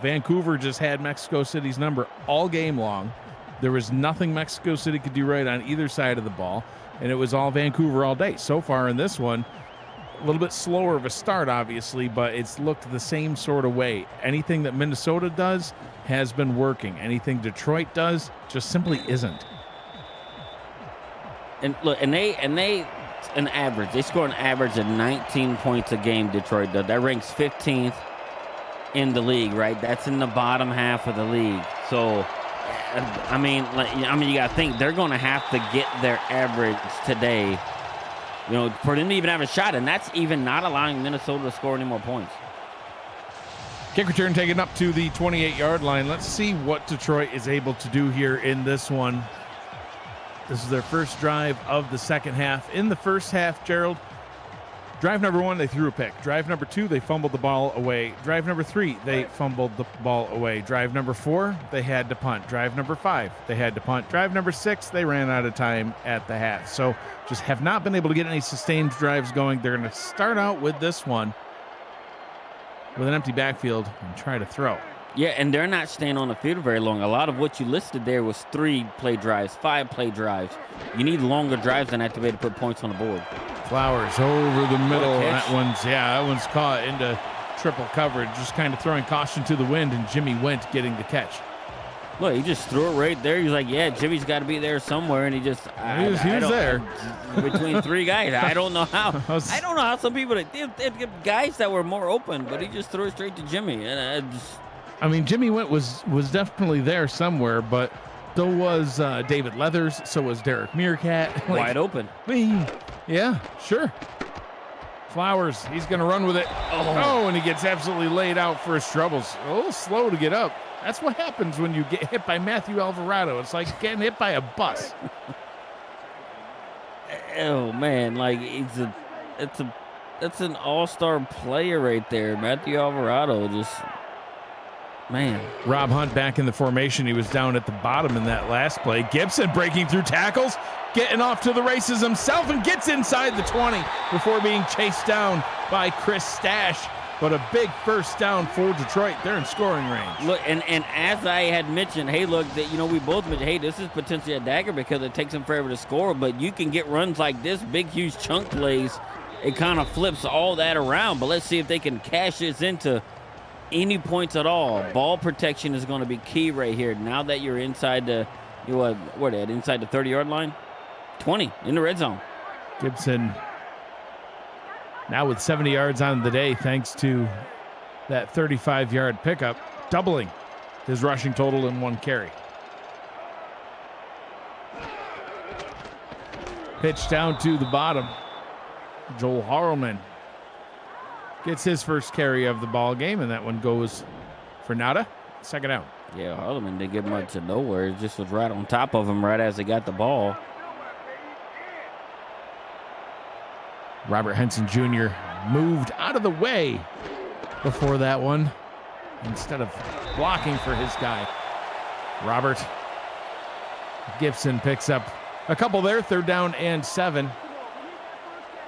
Vancouver just had Mexico City's number all game long. There was nothing Mexico City could do right on either side of the ball, and it was all Vancouver all day. So far in this one, a little bit slower of a start, obviously, but it's looked the same sort of way. Anything that Minnesota does has been working. Anything Detroit does just simply isn't. And look, they score an average of 19 points a game, Detroit does. That ranks 15th in the league, right? That's in the bottom half of the league. So, I mean, you got to think they're going to have to get their average today, for them to even have a shot. And that's even not allowing Minnesota to score any more points. Kick return taken up to the 28-yard line. Let's see what Detroit is able to do here in this one. This is their first drive of the second half. In the first half, Gerald, drive number 1, they threw a pick. Drive number 2, they fumbled the ball away. Drive number 3, they fumbled the ball away. Drive number 4, they had to punt. Drive number 5, they had to punt. Drive number 6, they ran out of time at the half. So just have not been able to get any sustained drives going. They're going to start out with this one with an empty backfield and try to throw. Yeah, and they're not staying on the field very long. A lot of what you listed there was 3-play drives, 5-play drives. You need longer drives than that to be able to put points on the board. Flowers over the middle. That one's caught into triple coverage, just kind of throwing caution to the wind, and Jimmy Went getting the catch. Look, he just threw it right there. He's like, yeah, Jimmy's got to be there somewhere, and he was there between 3 guys. I don't know how. I don't know how some people get guys that were more open, but he just threw it straight to Jimmy, and Jimmy Went was definitely there somewhere, but so was David Leathers, so was Derek Meerkat. Wide open. Yeah, sure. Flowers, he's going to run with it. Oh, and he gets absolutely laid out for his troubles. A little slow to get up. That's what happens when you get hit by Matthew Alvarado. It's like getting hit by a bus. Oh, man, it's an all-star player right there. Matthew Alvarado man. Rob Hunt back in the formation. He was down at the bottom in that last play. Gibson breaking through tackles, getting off to the races himself, and gets inside the 20 before being chased down by Chris Stash but a big first down for Detroit. They're in scoring range. Look, and as I had mentioned, hey, look, that we both mentioned, hey, this is potentially a dagger because it takes them forever to score, but you can get runs like this, big, huge chunk plays. It kind of flips all that around, but let's see if they can cash this into any points at all. Ball protection is going to be key right here. Now that you're inside the, inside the 30-yard line? 20 in the red zone. Gibson now with 70 yards on the day thanks to that 35-yard pickup, doubling his rushing total in one carry. Pitch down to the bottom. Joel Harleman gets his first carry of the ball game, and that one goes for nada. Second down. Yeah, Harleman didn't get much of nowhere. It just was right on top of him right as he got the ball. Robert Henson Jr. moved out of the way before that one instead of blocking for his guy. Robert Gibson picks up a couple there, 3rd down and 7.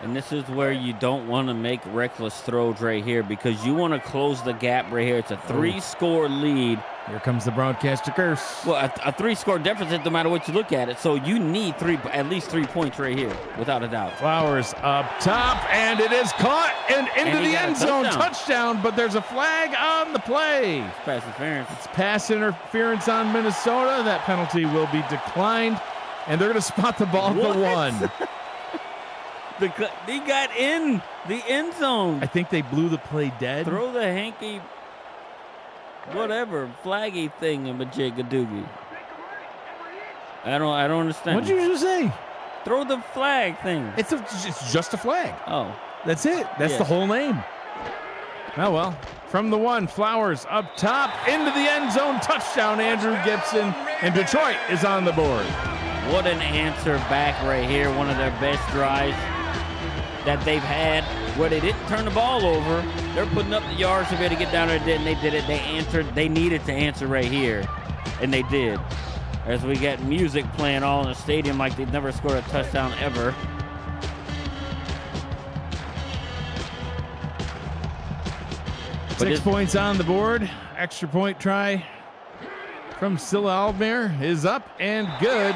And this is where you don't want to make reckless throws right here because you want to close the gap right here. It's a 3-score lead. Here comes the broadcaster curse. Well, a 3-score deficit no matter what you look at it. So you need at least 3 points right here, without a doubt. Flowers up top, and it is caught and into the end zone. Touchdown, but there's a flag on the play. It's pass interference. It's pass interference on Minnesota. That penalty will be declined, and they're going to spot the ball at the 1. He got in the end zone. I think they blew the play dead. Throw the hanky, whatever, flaggy thing in Majigadoogie. I don't understand. What did you just say? Throw the flag thing. It's just a flag. Oh. That's it. That's the whole name. Oh, well. From the 1, Flowers up top, into the end zone. Touchdown, Andrew Gibson. And Detroit is on the board. What an answer back right here. One of their best drives that they've had where they didn't turn the ball over. They're putting up the yards to be able to get down there, and they did it. They answered. They needed to answer right here, and they did. As we got music playing all in the stadium like they've never scored a touchdown ever. But 6 points on the board. Extra point try from Scylla Albear is up and good.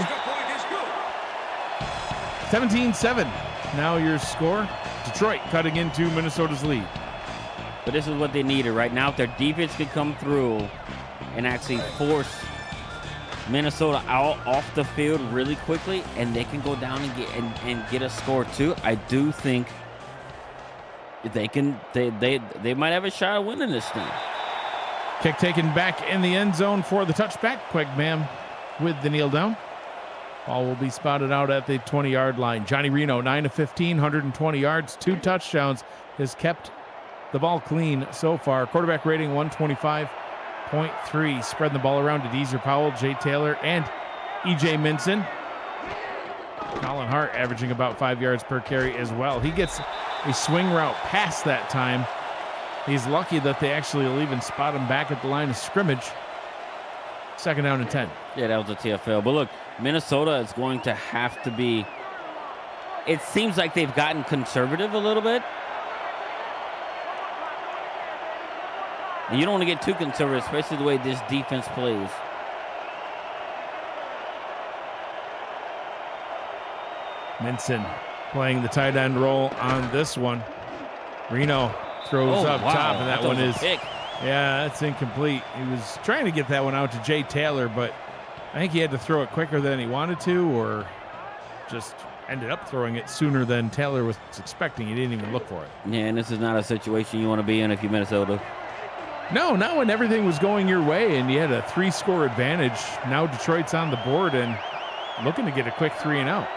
17-7. Now your score. Detroit cutting into Minnesota's lead. But this is what they needed right now. If their defense could come through and actually force Minnesota out off the field really quickly, and they can go down and get a score too, I do think they can. They might have a shot at winning this thing. Kick taken back in the end zone for the touchback. Quagmam with the kneel down. Ball will be spotted out at the 20-yard line. Johnny Reno, 9 of 15, 120 yards, 2 touchdowns, has kept the ball clean so far. Quarterback rating 125.3. Spreading the ball around to Deezer Powell, Jay Taylor, and E.J. Minson. Colin Hart averaging about 5 yards per carry as well. He gets a swing route past that time. He's lucky that they actually will even spot him back at the line of scrimmage. 2nd down and 10. Yeah, that was a TFL. But look, Minnesota is going to have to be, it seems like they've gotten conservative a little bit. And you don't want to get too conservative, especially the way this defense plays. Minson playing the tight end role on this one. Reno throws up top, and that one is, yeah, that's incomplete. He was trying to get that one out to Jay Taylor, but I think he had to throw it quicker than he wanted to, or just ended up throwing it sooner than Taylor was expecting. He didn't even look for it. Yeah, and this is not a situation you want to be in if you're Minnesota. No, not when everything was going your way and you had a 3-score advantage. Now Detroit's on the board and looking to get a quick 3 and out.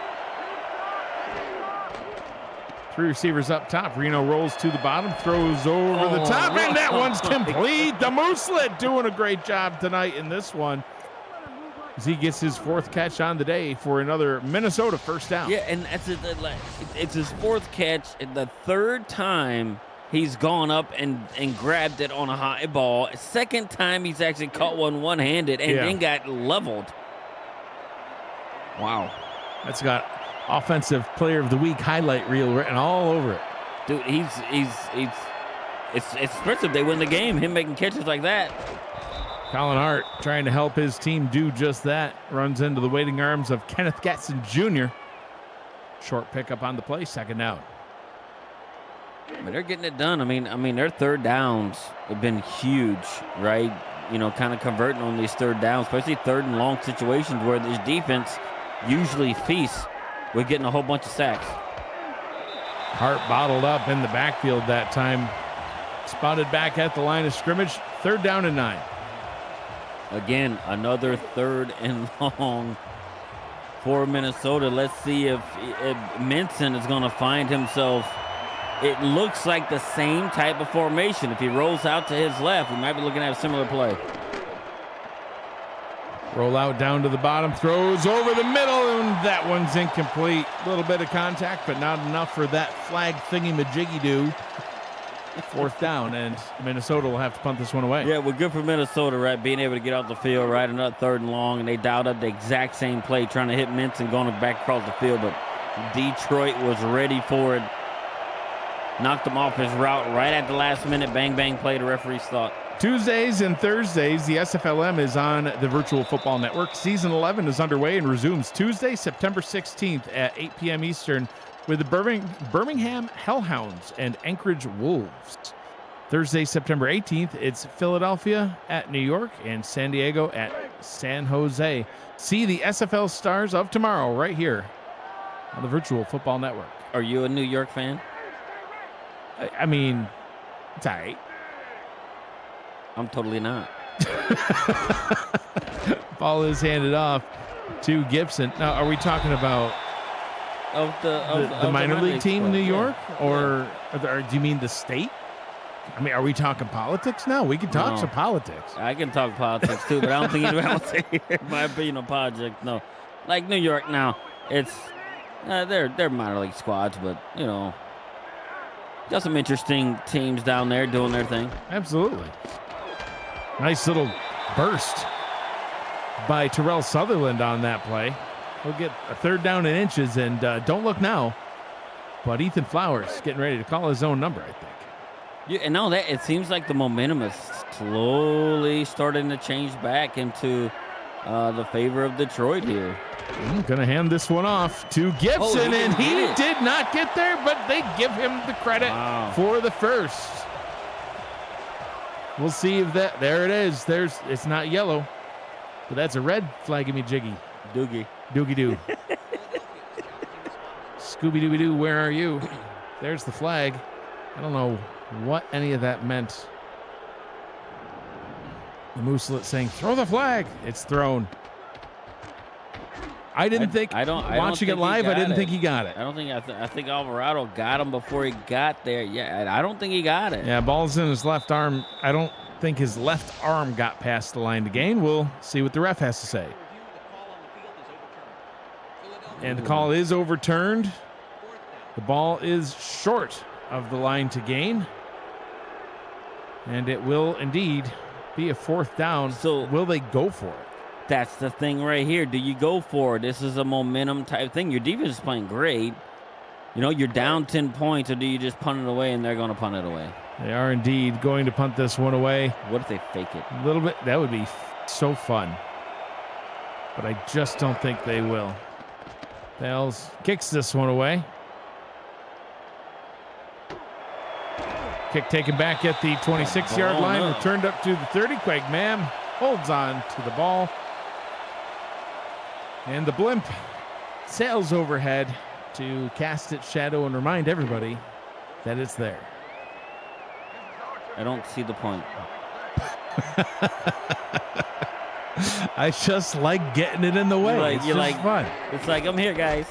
3 receivers up top. Reno rolls to the bottom, throws over the top, and that one's complete. The Mooselet doing a great job tonight in this one, as he gets his 4th catch on the day for another Minnesota first down. Yeah, and it's his 4th catch, and the 3rd time he's gone up and grabbed it on a high ball. 2nd time he's actually caught one-handed and then got leveled. Wow. That's got Offensive Player of the Week highlight reel written all over it. Dude, it's expensive. They win the game. Him making catches like that. Colin Hart trying to help his team do just that. Runs into the waiting arms of Kenneth Gatson Jr. Short pickup on the play, second down. But they're getting it done. I mean, their third downs have been huge, right? You know, kind of converting on these third downs, especially third and long situations where this defense usually feasts with getting a whole bunch of sacks. Hart bottled up in the backfield that time. Spotted back at the line of scrimmage. Third down and 9. Again, another third and long for Minnesota. Let's see if Minson is going to find himself. It looks like the same type of formation. If he rolls out to his left, we might be looking at a similar play. Roll out down to the bottom, throws over the middle, and that one's incomplete. A little bit of contact, but not enough for that flag thingy-majiggy-do. Fourth down, and Minnesota will have to punt this one away. Yeah, well, good for Minnesota, right? Being able to get off the field, right? Another third and long, and they dialed up the exact same play, trying to hit Minson going back across the field, but Detroit was ready for it. Knocked him off his route right at the last minute. Bang, bang play, the referees thought. Tuesdays and Thursdays, the SFLM is on the Virtual Football Network. Season 11 is underway and resumes Tuesday, September 16th at 8 p.m. Eastern with the Birmingham Hellhounds and Anchorage Wolves. Thursday, September 18th, it's Philadelphia at New York and San Diego at San Jose. See the SFL Stars of tomorrow right here on the Virtual Football Network. Are you a New York fan? I mean, it's all right. I'm totally not. Ball is handed off to Gibson. Now, are we talking about the minor league team in New York? Or do you mean the state? I mean, are we talking politics now? We can talk some politics. I can talk politics too, but I don't think anybody wants to hear my opinion on politics. No. Like New York now, it's they're minor league squads, but, you know, got some interesting teams down there doing their thing. Absolutely. Nice little burst by Terrell Sutherland on that play. He'll get a third down in inches, and don't look now, but Ethan Flowers getting ready to call his own number, I think. Yeah, and no, that it seems like the momentum is slowly starting to change back into the favor of Detroit here. I'm going to hand this one off to Gibson, and he did not get there, but they give him the credit for the first. We'll see if that, there it is. It's not yellow, but that's a red flaggy-me-jiggy. Doogie-doo. Scooby-Dooby-Doo, where are you? There's the flag. I don't know what any of that meant. The Mooselet saying, throw the flag. It's thrown. I didn't think, watching it live, I didn't think he got it. I think Alvarado got him before he got there. Yeah, I don't think he got it. Yeah, ball's in his left arm. I don't think his left arm got past the line to gain. We'll see what the ref has to say. And the call is overturned. The ball is short of the line to gain. And it will indeed be a fourth down. So will they go for it? That's the thing right here. Do you go for it? This is a momentum type thing. Your defense is playing great. You know, you're down 10 points, or do you just punt it away, and they're going to punt it away? They are indeed going to punt this one away. What if they fake it? A little bit. That would be so fun. But I just don't think they will. Bales kicks this one away. Kick taken back at the 26-yard line. Returned up to the 30. Quagmam holds on to the ball. And the blimp sails overhead to cast its shadow and remind everybody that it's there. I don't see the point. I just like getting it in the way. It's just fun. It's like, I'm here, guys.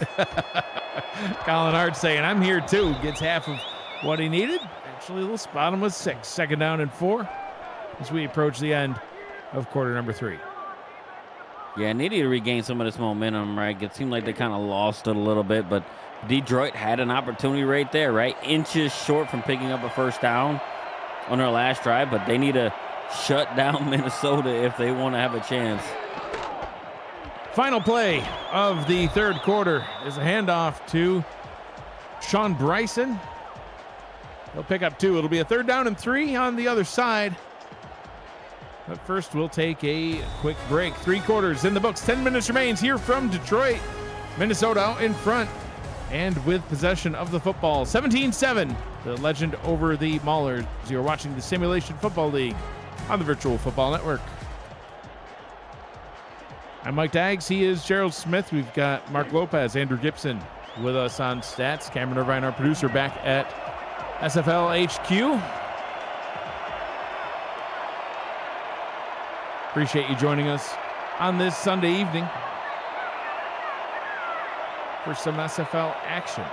Colin Hart saying, I'm here too. Gets half of what he needed. Actually, we'll spot him with 6. Second down and 4 as we approach the end of quarter number 3. Yeah, needed to regain some of this momentum, right? It seemed like they kind of lost it a little bit, but Detroit had an opportunity right there, right? Inches short from picking up a first down on their last drive, but they need to shut down Minnesota if they want to have a chance. Final play of the third quarter is a handoff to Sean Bryson. They'll pick up 2. It'll be a 3rd down and 3 on the other side. But first, we'll take a quick break. 3 quarters in the books. 10 minutes remains here from Detroit. Minnesota out in front and with possession of the football. 17-7, the Legend over the Maulers. You're watching the Simulation Football League on the Virtual Football Network. I'm Mike Daggs. He is Gerald Smith. We've got Mark Lopez, Andrew Gibson with us on stats. Cameron Irvine, our producer, back at SFL HQ. Appreciate you joining us on this Sunday evening for some SFL action.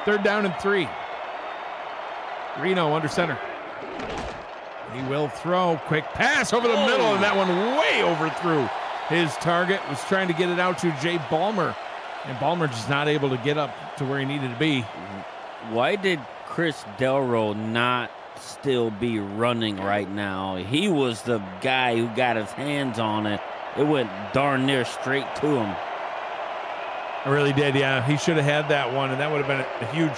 3rd down and 3. Reno under center. He will throw. Quick pass over the middle, and that one way overthrew his target. Was trying to get it out to Jay Ballmer, and Ballmer just not able to get up to where he needed to be. Why did Chris Delro not still be running right now? He was the guy who got his hands on it. It went darn near straight to him. I really did, yeah. He should have had that one, and that would have been a huge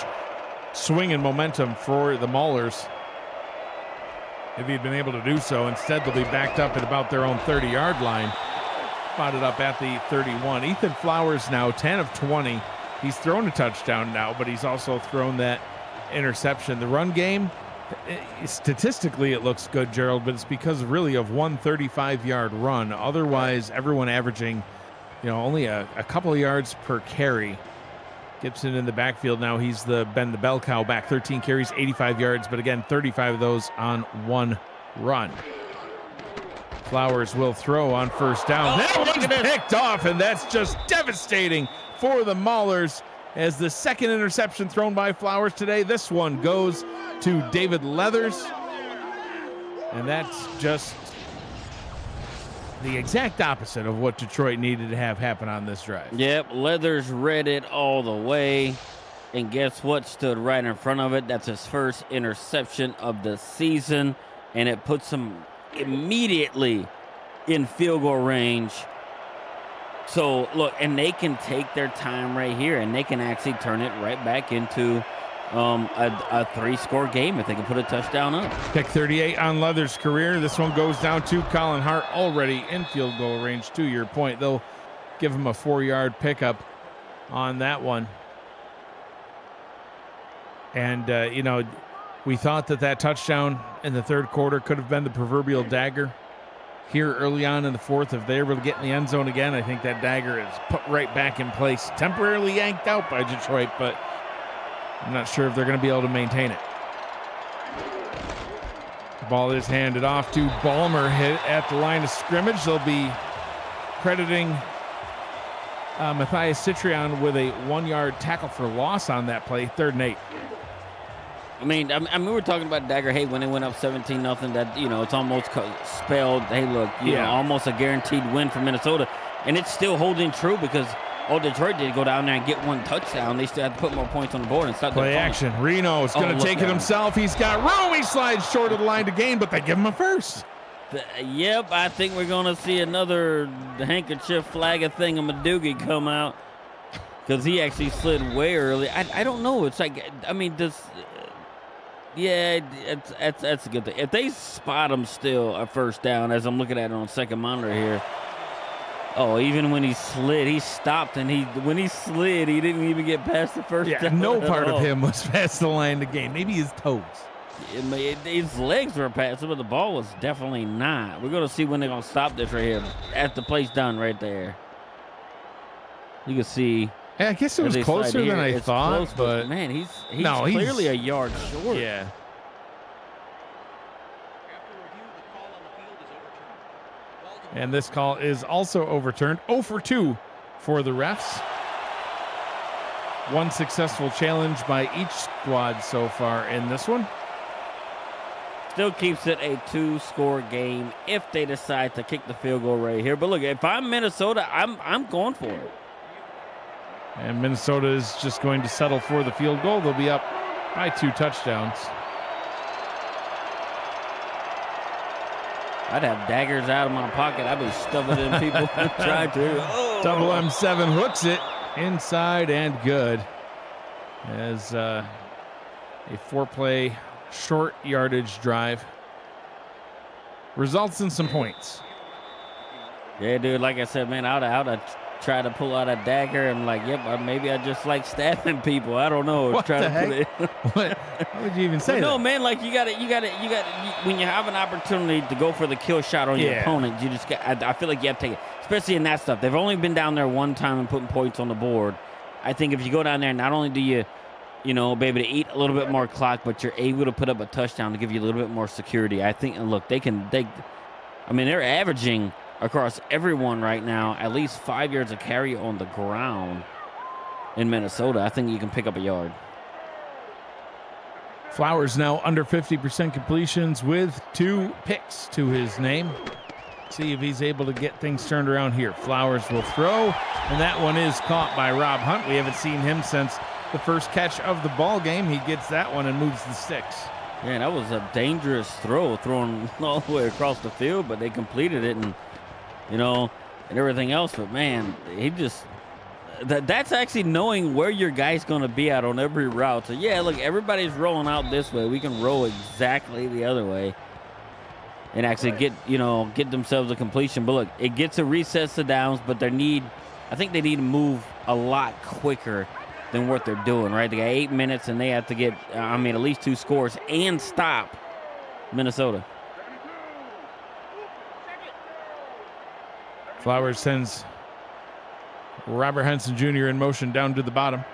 swing in momentum for the Maulers if he'd been able to do so. Instead, they'll be backed up at about their own 30-yard line. Spotted up at the 31. Ethan Flowers now 10 of 20. He's thrown a touchdown now, but he's also thrown that interception. The run game, statistically it looks good, Gerald, but it's because really of one 35-yard run. Otherwise, everyone averaging, only a couple of yards per carry. Gibson in the backfield now. He's been the bell cow back. 13 carries, 85 yards, but again, 35 of those on one run. Flowers will throw on 1st down. That one's picked off, and that's just devastating for the Maulers as the 2nd interception thrown by Flowers today. This one goes to David Leathers, and that's just the exact opposite of what Detroit needed to have happen on this drive. Yep, Leathers read it all the way, and guess what stood right in front of it? That's his first interception of the season, and it puts him immediately in field goal range. So, look, and they can take their time right here, and they can actually turn it right back into a 3-score game if they can put a touchdown up. Pick 38 on Leather's career. This one goes down to Colin Hart, already in field goal range. To your point, they'll give him a 4-yard pickup on that one. And, we thought that touchdown in the 3rd quarter could have been the proverbial dagger. Here early on in the 4th, if they're able to get in the end zone again, I think that dagger is put right back in place. Temporarily yanked out by Detroit, but I'm not sure if they're going to be able to maintain it. The ball is handed off to Ballmer, hit at the line of scrimmage. They'll be crediting Matthias Citrion with a 1-yard tackle for loss on that play. 3rd and 8. I mean, we were talking about dagger. Hey, when they went up 17-0, that it's almost spelled. Hey, look, almost a guaranteed win for Minnesota, and it's still holding true because all Detroit did go down there and get 1 touchdown. They still have to put more points on the board and stop. Play action. Reno's going to take it himself. He's got room. He slides short of the line to gain, but they give him a first. Yep, I think we're going to see another handkerchief flag of thingamadoogie come out because he actually slid way early. I don't know. It's like, yeah, that's a good thing. If they spot him still a 1st down, as I'm looking at it on 2nd monitor here. Oh, even when he slid, he stopped, and when he slid, he didn't even get past the 1st down. No part of him was past the line to gain. Maybe his toes. His legs were past it, but the ball was definitely not. We're going to see when they're going to stop this right here. At the place done right there. You can see. Yeah, I guess it was closer than I thought, but man, he's clearly a yard short. Yeah. And this call is also overturned. 0 for 2 for the refs. 1 successful challenge by each squad so far in this one. Still keeps it a 2-score game if they decide to kick the field goal right here. But look, if I'm Minnesota, I'm going for it. And Minnesota is just going to settle for the field goal. They'll be up by 2 touchdowns. I'd have daggers out of my pocket. I'd be stuffing in people trying to. Oh. Double M7 hooks it inside and good. As A 4-play short yardage drive results in some points. Yeah, dude, like I said, man, I would have tried to pull out a dagger and like, yep, maybe I just like stabbing people. I don't know. What the heck? What would you even say? No, man, like you got when you have an opportunity to go for the kill shot on your opponent, you just got, I feel like you have to take it, especially in that stuff. They've only been down there one time and putting points on the board. I think if you go down there, not only do you be able to eat a little bit more clock, but you're able to put up a touchdown to give you a little bit more security. I think, and look, they're averaging across everyone right now at least 5 yards of carry on the ground in Minnesota. I think you can pick up a yard. Flowers now under 50% completions with 2 picks to his name. See if he's able to get things turned around here. Flowers will throw, and that one is caught by Rob Hunt. We haven't seen him since the first catch of the ball game. He gets that one and moves the sticks. Man, that was a dangerous throw, thrown all the way across the field, but they completed it and everything else. But man, he just that's actually knowing where your guy's going to be at on every route. So yeah, look, everybody's rolling out this way. We can roll exactly the other way and actually get themselves a completion. But look, it gets a recess to downs, but I think they need to move a lot quicker than what they're doing, right? They got 8 minutes and they have to get, at least 2 scores and stop Minnesota. Flowers sends Robert Henson Jr. in motion down to the bottom.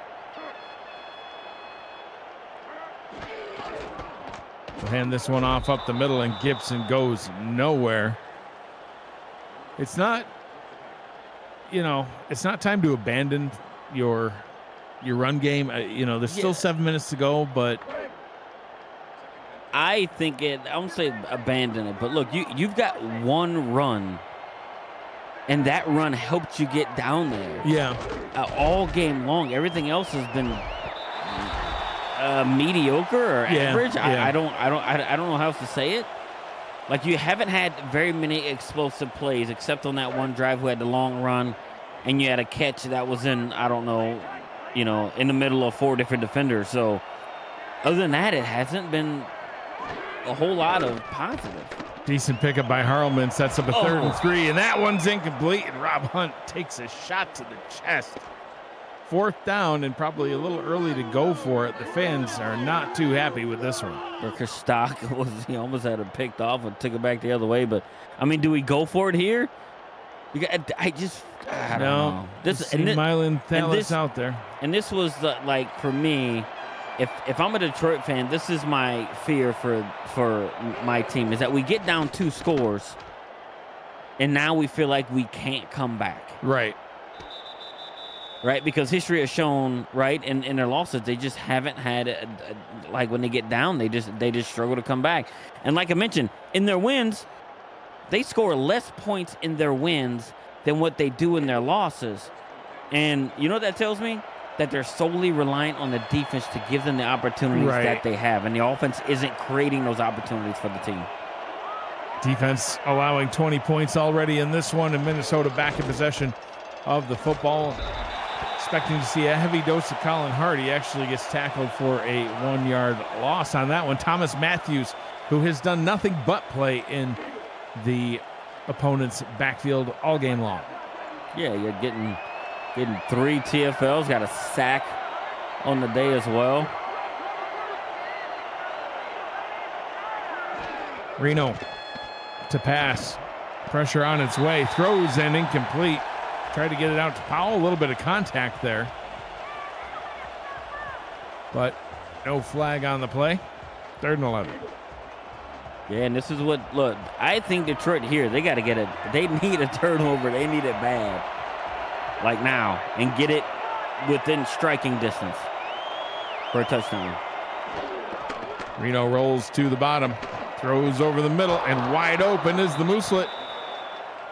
We'll hand this one off up the middle, and Gibson goes nowhere. It's not, it's not time to abandon your run game. There's still 7 minutes to go, but I think I won't say abandon it, but look, you've got one run. And that run helped you get down there. Yeah. All game long. Everything else has been mediocre or average. Yeah. I don't know how else to say it. Like, you haven't had very many explosive plays except on that one drive who had the long run, and you had a catch that was in the middle of 4 different defenders. So other than that, it hasn't been a whole lot of positive. Decent pickup by Harleman, sets up a 3rd and 3, and that one's incomplete, and Rob Hunt takes a shot to the chest. 4th down, and probably a little early to go for it. The fans are not too happy with this one. Because Stock he almost had it picked off and took it back the other way. But do we go for it here? I don't know. Mylan Thalis out there. And this was for me. If I'm a Detroit fan, this is my fear for my team, is that we get down 2 scores, and now we feel like we can't come back. Right. Because history has shown, right, in their losses, they just haven't had, when they get down, they just struggle to come back. And like I mentioned, in their wins, they score less points in their wins than what they do in their losses. And you know what that tells me? That they're solely reliant on the defense to give them the opportunities that they have. And the offense isn't creating those opportunities for the team. Defense allowing 20 points already in this one, and Minnesota back in possession of the football. Expecting to see a heavy dose of Colin Hart. He actually gets tackled for a 1-yard loss on that one. Thomas Matthews, who has done nothing but play in the opponent's backfield all game long. Yeah, you're getting 3 TFLs, got a sack on the day as well. Reno to pass. Pressure on its way. Throws and incomplete. Tried to get it out to Powell. A little bit of contact there. But no flag on the play. 3rd and 11. Yeah, and this is look, I think Detroit here, they got to get it. They need a turnover. They need it bad. Like now, and get it within striking distance for a touchdown. Reno rolls to the bottom, throws over the middle, and wide open is the Mooselet.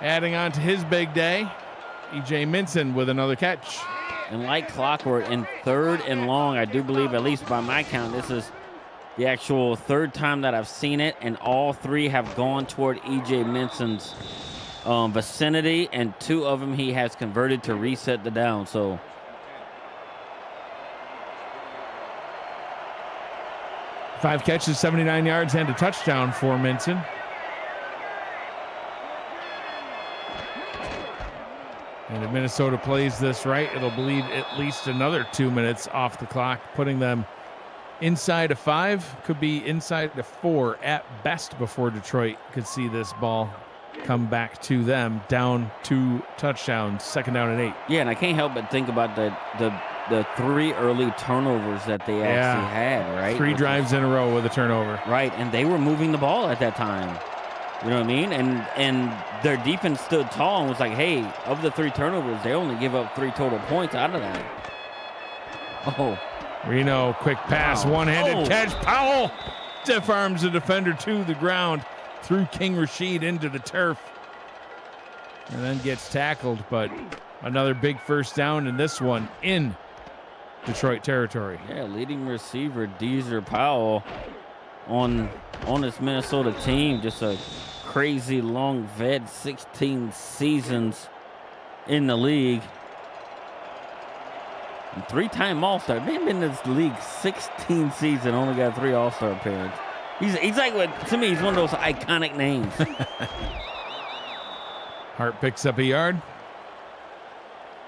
Adding on to his big day, E.J. Minson with another catch. And like clockwork, in 3rd and long, I do believe, at least by my count, this is the actual 3rd time that I've seen it, and all 3 have gone toward E.J. Minson's vicinity, and 2 of them he has converted to reset the down. So 5 catches, 79 yards, and a touchdown for Minson. And if Minnesota plays this right, it'll bleed at least another 2 minutes off the clock, putting them inside of 5, could be inside of 4 at best before Detroit could see this ball come back to them. Down 2 touchdowns, 2nd down and 8. Yeah, and I can't help but think about the 3 early turnovers that they actually had, right? 3 drives in a row with a turnover. Right, and they were moving the ball at that time. You know what I mean? And their defense stood tall and was like, hey, of the 3 turnovers, they only give up 3 total points out of that. Oh. Reno, quick pass, one-handed catch. Powell stiff arms the defender to the ground, threw King Rashid into the turf, and then gets tackled. But another big first down in this one in Detroit territory. Yeah, leading receiver Deezer Powell on this Minnesota team, just a crazy long vet, 16 seasons in the league. And 3-time All-Star. They've been in this league 16 seasons, only got 3 All-Star appearances. He's like, to me, he's one of those iconic names. Hart picks up a yard.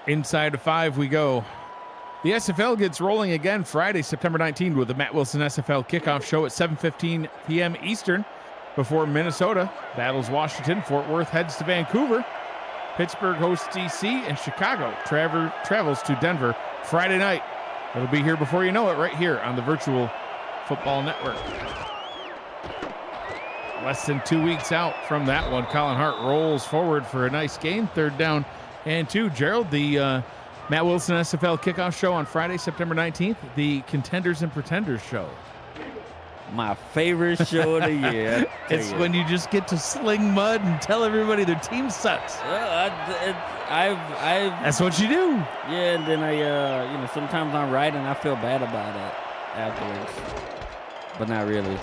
Inside of 5 we go. The SFL gets rolling again Friday, September 19th with the Matt Wilson SFL kickoff show at 7:15 p.m. Eastern before Minnesota battles Washington. Fort Worth heads to Vancouver. Pittsburgh hosts DC, and Chicago travels to Denver Friday night. It'll be here before you know it, right here on the Virtual Football Network. Less than 2 weeks out from that one. Colin Hart rolls forward for a nice gain. 3rd down and 2. Gerald, the Matt Wilson SFL kickoff show on Friday, September 19th, the Contenders and Pretenders show. My favorite show of the year. It's when you just get to sling mud and tell everybody their team sucks. That's what you do. Yeah, and then I, sometimes I'm right and I feel bad about it afterwards, but not really.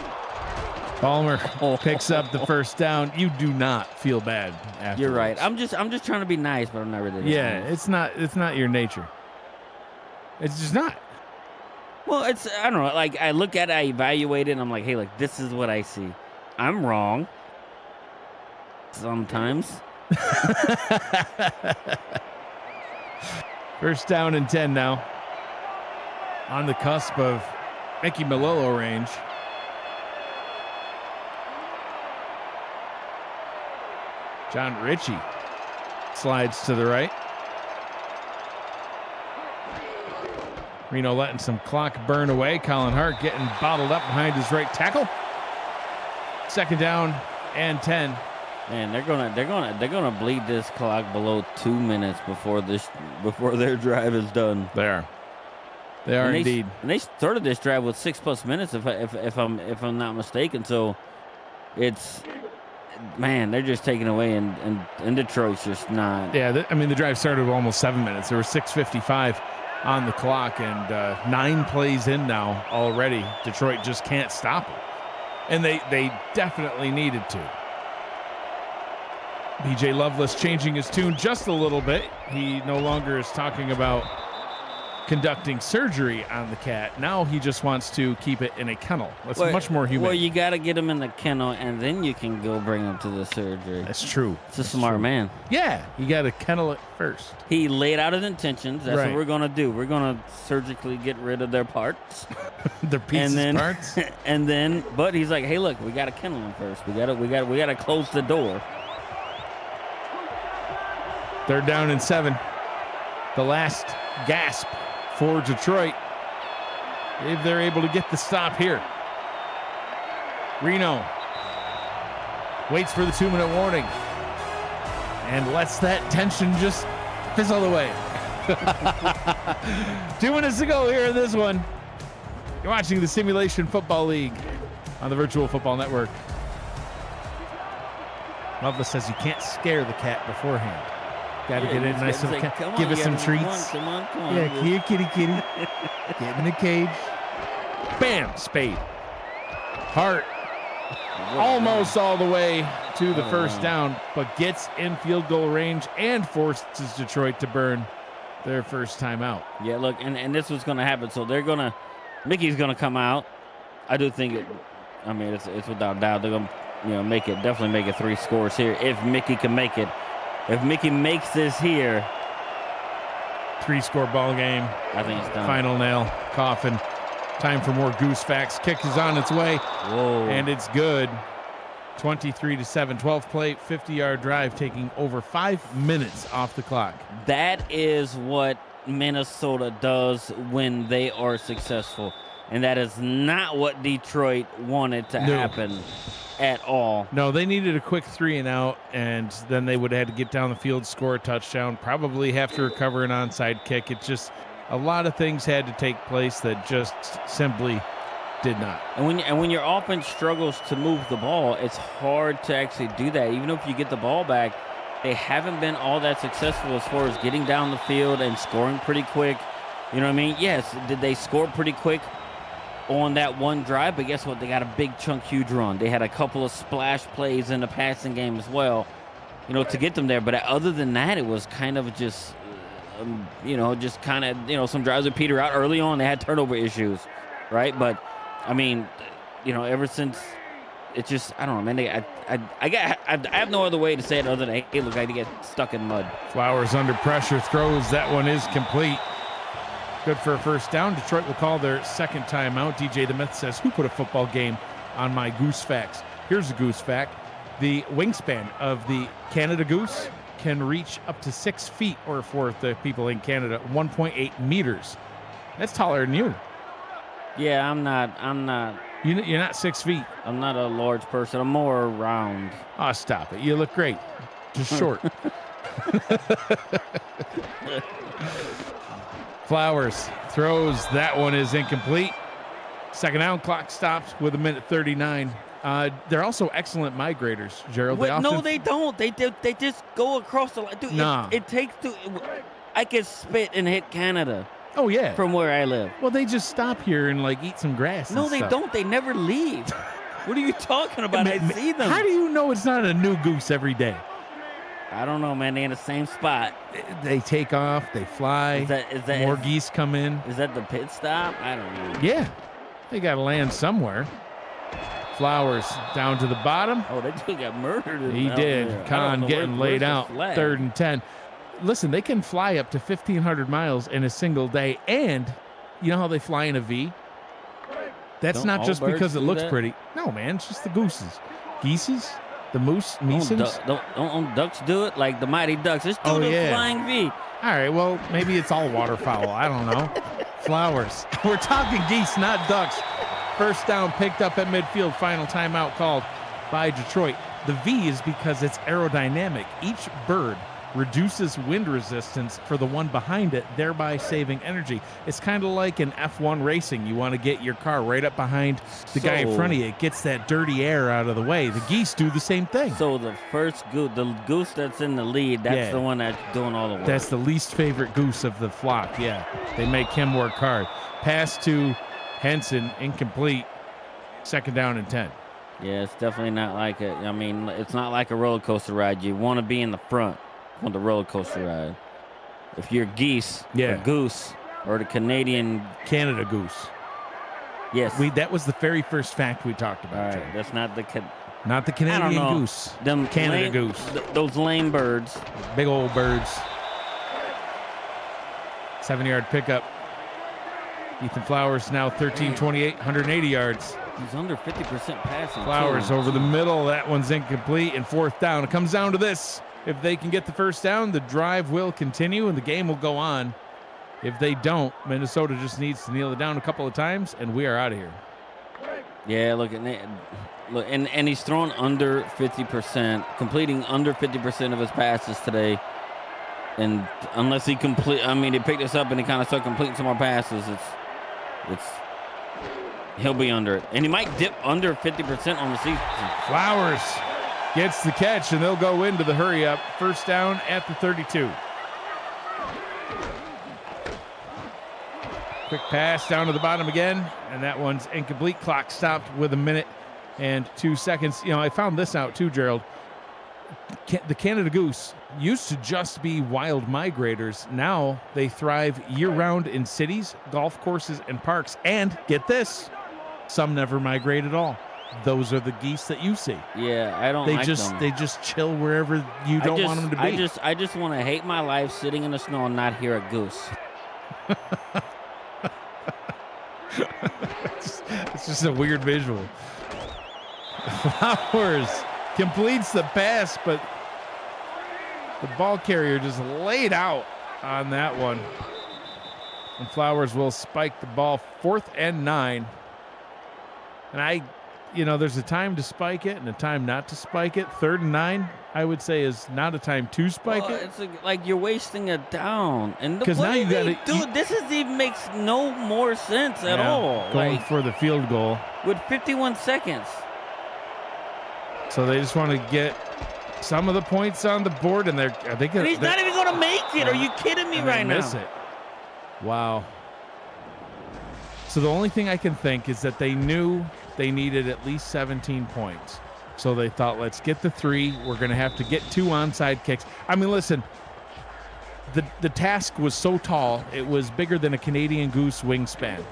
Palmer picks up the first down. You do not feel bad afterwards. You're right. I'm just trying to be nice, but I'm not really. Yeah, nice. it's not your nature. It's just not. Well, I don't know. Like, I look at it, I evaluate it, and I'm like, hey, like, this is what I see. I'm wrong. Sometimes. First down and 10 now. On the cusp of Mickey Malillo range. John Ritchie slides to the right. Reno letting some clock burn away. Colin Hart getting bottled up behind his right tackle. 2nd down and 10. Man, they're gonna bleed this clock below 2 minutes before their drive is done. They are indeed. And they started this drive with 6+ minutes, if I'm not mistaken. So it's, man, they're just taking away, and Detroit's just not. Yeah, the drive started with almost 7 minutes. There were 6:55 on the clock, and 9 plays in now already. Detroit just can't stop it, and they definitely needed to. BJ Loveless changing his tune just a little bit. He no longer is talking about conducting surgery on the cat. Now he just wants to keep it in a kennel. That's much more humane. Well, you got to get him in the kennel, and then you can go bring him to the surgery. That's true. It's a smart man. Yeah, you got to kennel it first. He laid out his intentions. That's what we're going to do. We're going to surgically get rid of their parts. Their pieces, parts. And then, but he's like, hey, look, we got to kennel him first. We got to close the door. 3rd down and 7. The last gasp for Detroit, if they're able to get the stop here. Reno waits for the 2-minute warning and lets that tension just fizzle away. 2 minutes to go here in this one. You're watching the Simulation Football League on the Virtual Football Network. Loveless says you can't scare the cat beforehand. Got to get it nice and give it some treats. Come on. Yeah, here, kitty. Get in the cage. Bam, spade. Hart almost all the way to the first down, but gets in field goal range and forces Detroit to burn their first time out. Yeah, look, and this was going to happen. So Mickey's going to come out, I do think it. I mean, it's without doubt they're gonna, definitely make it 3 scores here if Mickey can make it. If Mickey makes this here, 3-score ball game. I think it's done. Final nail, coffin. Time for more Goose Facts. Kick is on its way. Whoa. And it's good. 23-7, 12th play, 50-yard drive, taking over 5 minutes off the clock. That is what Minnesota does when they are successful. And that is not what Detroit wanted to happen at all. No, they needed a quick 3-and-out, and then they would have had to get down the field, score a touchdown, probably have to recover an onside kick. It's just a lot of things had to take place that just simply did not. And when your offense struggles to move the ball, it's hard to actually do that. Even if you get the ball back, they haven't been all that successful as far as getting down the field and scoring pretty quick. You know what I mean? Yes, did they score pretty quick on that one drive? But guess what? They got a big chunk, huge run. They had a couple of splash plays in the passing game as well, to get them there. But other than that, it was kind of just, some drives that peter out early on. They had turnover issues, right? But I mean, ever since, it's just, I don't know, man. I have no other way to say it other than it looks like they get stuck in mud. Flowers under pressure, throws. That one is complete. Good for a first down. Detroit will call their second timeout. DJ the Myth says, who put a football game on my Goose Facts? Here's a Goose Fact. The wingspan of the Canada Goose can reach up to 6 feet, or for the people in Canada, 1.8 meters. That's taller than you. Yeah, I'm not. You're not 6 feet. I'm not a large person. I'm more round. Oh, stop it. You look great. Just short. Flowers throws. That one is incomplete. Second down, clock stopped with 1:39. They're also excellent migrators, Gerald. No, they don't. They just go across the line. Dude, nah. It takes to. I could spit and hit Canada. Oh, yeah. From where I live. Well, they just stop here and, eat some grass. No, they don't. They never leave. What are you talking about? I see them. How do you know it's not a new goose every day? I don't know, man. They're in the same spot. They take off. They fly. Is that more geese come in? Is that the pit stop? I don't know. Yeah. They got to land somewhere. Flowers down to the bottom. Oh, they just got murdered. He did. Khan getting laid out. 3rd and 10. Listen, they can fly up to 1,500 miles in a single day, and you know how they fly in a V? That's not just because it looks pretty. No, man, it's just the gooses. Geeses? The moose? Meesons? Don't ducks do it? Like the Mighty Ducks. Just do the flying V. All right, well, maybe it's all waterfowl. I don't know. Flowers. We're talking geese, not ducks. First down picked up at midfield. Final timeout called by Detroit. The V is because it's aerodynamic. Each bird reduces wind resistance for the one behind it, thereby saving energy. It's kind of like in F1 racing. You want to get your car right up behind the guy in front of you. It gets that dirty air out of the way. The geese do the same thing. So the first goose, the goose that's in the lead, that's the one that's doing all the work. That's the least favorite goose of the flock. Yeah, they make him work hard. Pass to Henson, incomplete. 2nd down and 10. Yeah, it's definitely not like it's not like a roller coaster ride. You want to be in the front on the roller coaster ride. If you're geese, or goose, or the Canada goose. Yes. That was the very first fact we talked about. All right, that's not the Canadian goose. Them Canada goose. Those lame birds. Big old birds. 7-yard pickup. Ethan Flowers now 13-28, 180 yards. He's under 50% passing. Flowers over the middle. That one's incomplete. And 4th down. It comes down to this. If they can get the first down, the drive will continue and the game will go on. If they don't, Minnesota just needs to kneel it down a couple of times, and we are out of here. Yeah, look, and he's thrown under 50%, completing under 50% of his passes today. And unless he he picked this up and he kind of started completing some more passes, he'll be under it. And he might dip under 50% on the season. Flowers gets the catch, and they'll go into the hurry-up. First down at the 32. Quick pass down to the bottom again, and that one's incomplete. Clock stopped with 1:02 seconds. I found this out too, Gerald. The Canada Goose used to just be wild migrators. Now they thrive year-round in cities, golf courses, and parks. And get this, Some never migrate at all. Those are the geese that you see. Yeah, I don't like them. They just chill wherever you don't want them to be. I just want to hate my life sitting in the snow and not hear a goose. It's just a weird visual. Flowers completes the pass, but the ball carrier just laid out on that one. And Flowers will spike the ball 4th and 9. And there's a time to spike it and a time not to spike it. 3rd and 9, I would say, is not a time to spike it. It's like you're wasting it down. And because now you got to, dude, this even makes no more sense at all. Going for the field goal with 51 seconds. So they just want to get some of the points on the board, and he's not even going to make it. Are you kidding me right now? Miss it. Wow. So the only thing I can think is that they knew they needed at least 17 points. So they thought, let's get the 3. We're going to have to get 2 onside kicks. I mean, listen, the task was so tall, it was bigger than a Canadian Goose wingspan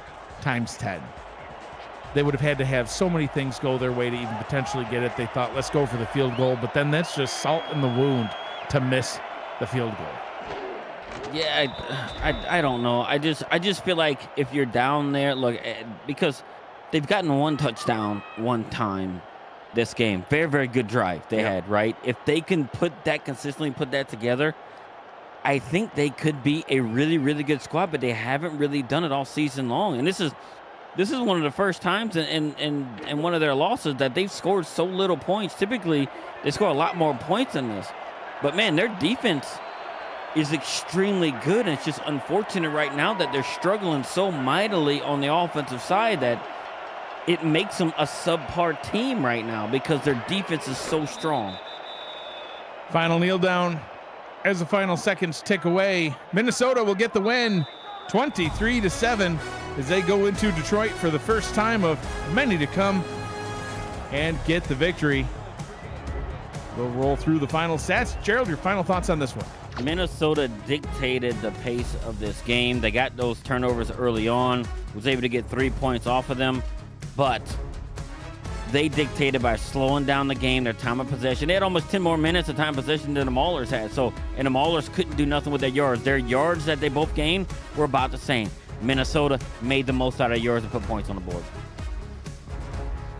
times 10. They would have had to have so many things go their way to even potentially get it. They thought, let's go for the field goal, but then that's just salt in the wound to miss the field goal. Yeah, I don't know. I just feel like if you're down there, look, because they've gotten 1 touchdown 1 time this game. Very, very good drive they had, right? If they can consistently put that together, I think they could be a really, really good squad, but they haven't really done it all season long. And this is one of the first times in one of their losses that they've scored so little points. Typically, they score a lot more points than this. But, man, their defense is extremely good, and it's just unfortunate right now that they're struggling so mightily on the offensive side that it makes them a subpar team right now because their defense is so strong. Final kneel down as the final seconds tick away. Minnesota will get the win 23-7 as they go into Detroit for the first time of many to come and get the victory. We'll roll through the final stats. Gerald, your final thoughts on this one? Minnesota dictated the pace of this game. They got those turnovers early on, was able to get 3 points off of them, but they dictated by slowing down the game, their time of possession. They had almost 10 more minutes of time of possession than the Maulers had, and the Maulers couldn't do nothing with their yards. Their yards that they both gained were about the same. Minnesota made the most out of yards and put points on the board.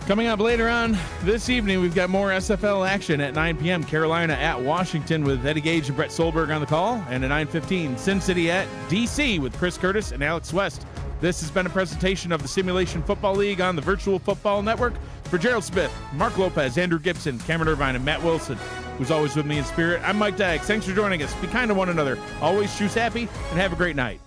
Coming up later on this evening, we've got more SFL action at 9 p.m. Carolina at Washington with Eddie Gage and Brett Solberg on the call. And at 9:15, Sin City at DC with Chris Curtis and Alex West. This has been a presentation of the Simulation Football League on the Virtual Football Network. For Gerald Smith, Mark Lopez, Andrew Gibson, Cameron Irvine, and Matt Wilson, who's always with me in spirit, I'm Mike Dykes. Thanks for joining us. Be kind to one another. Always choose happy and have a great night.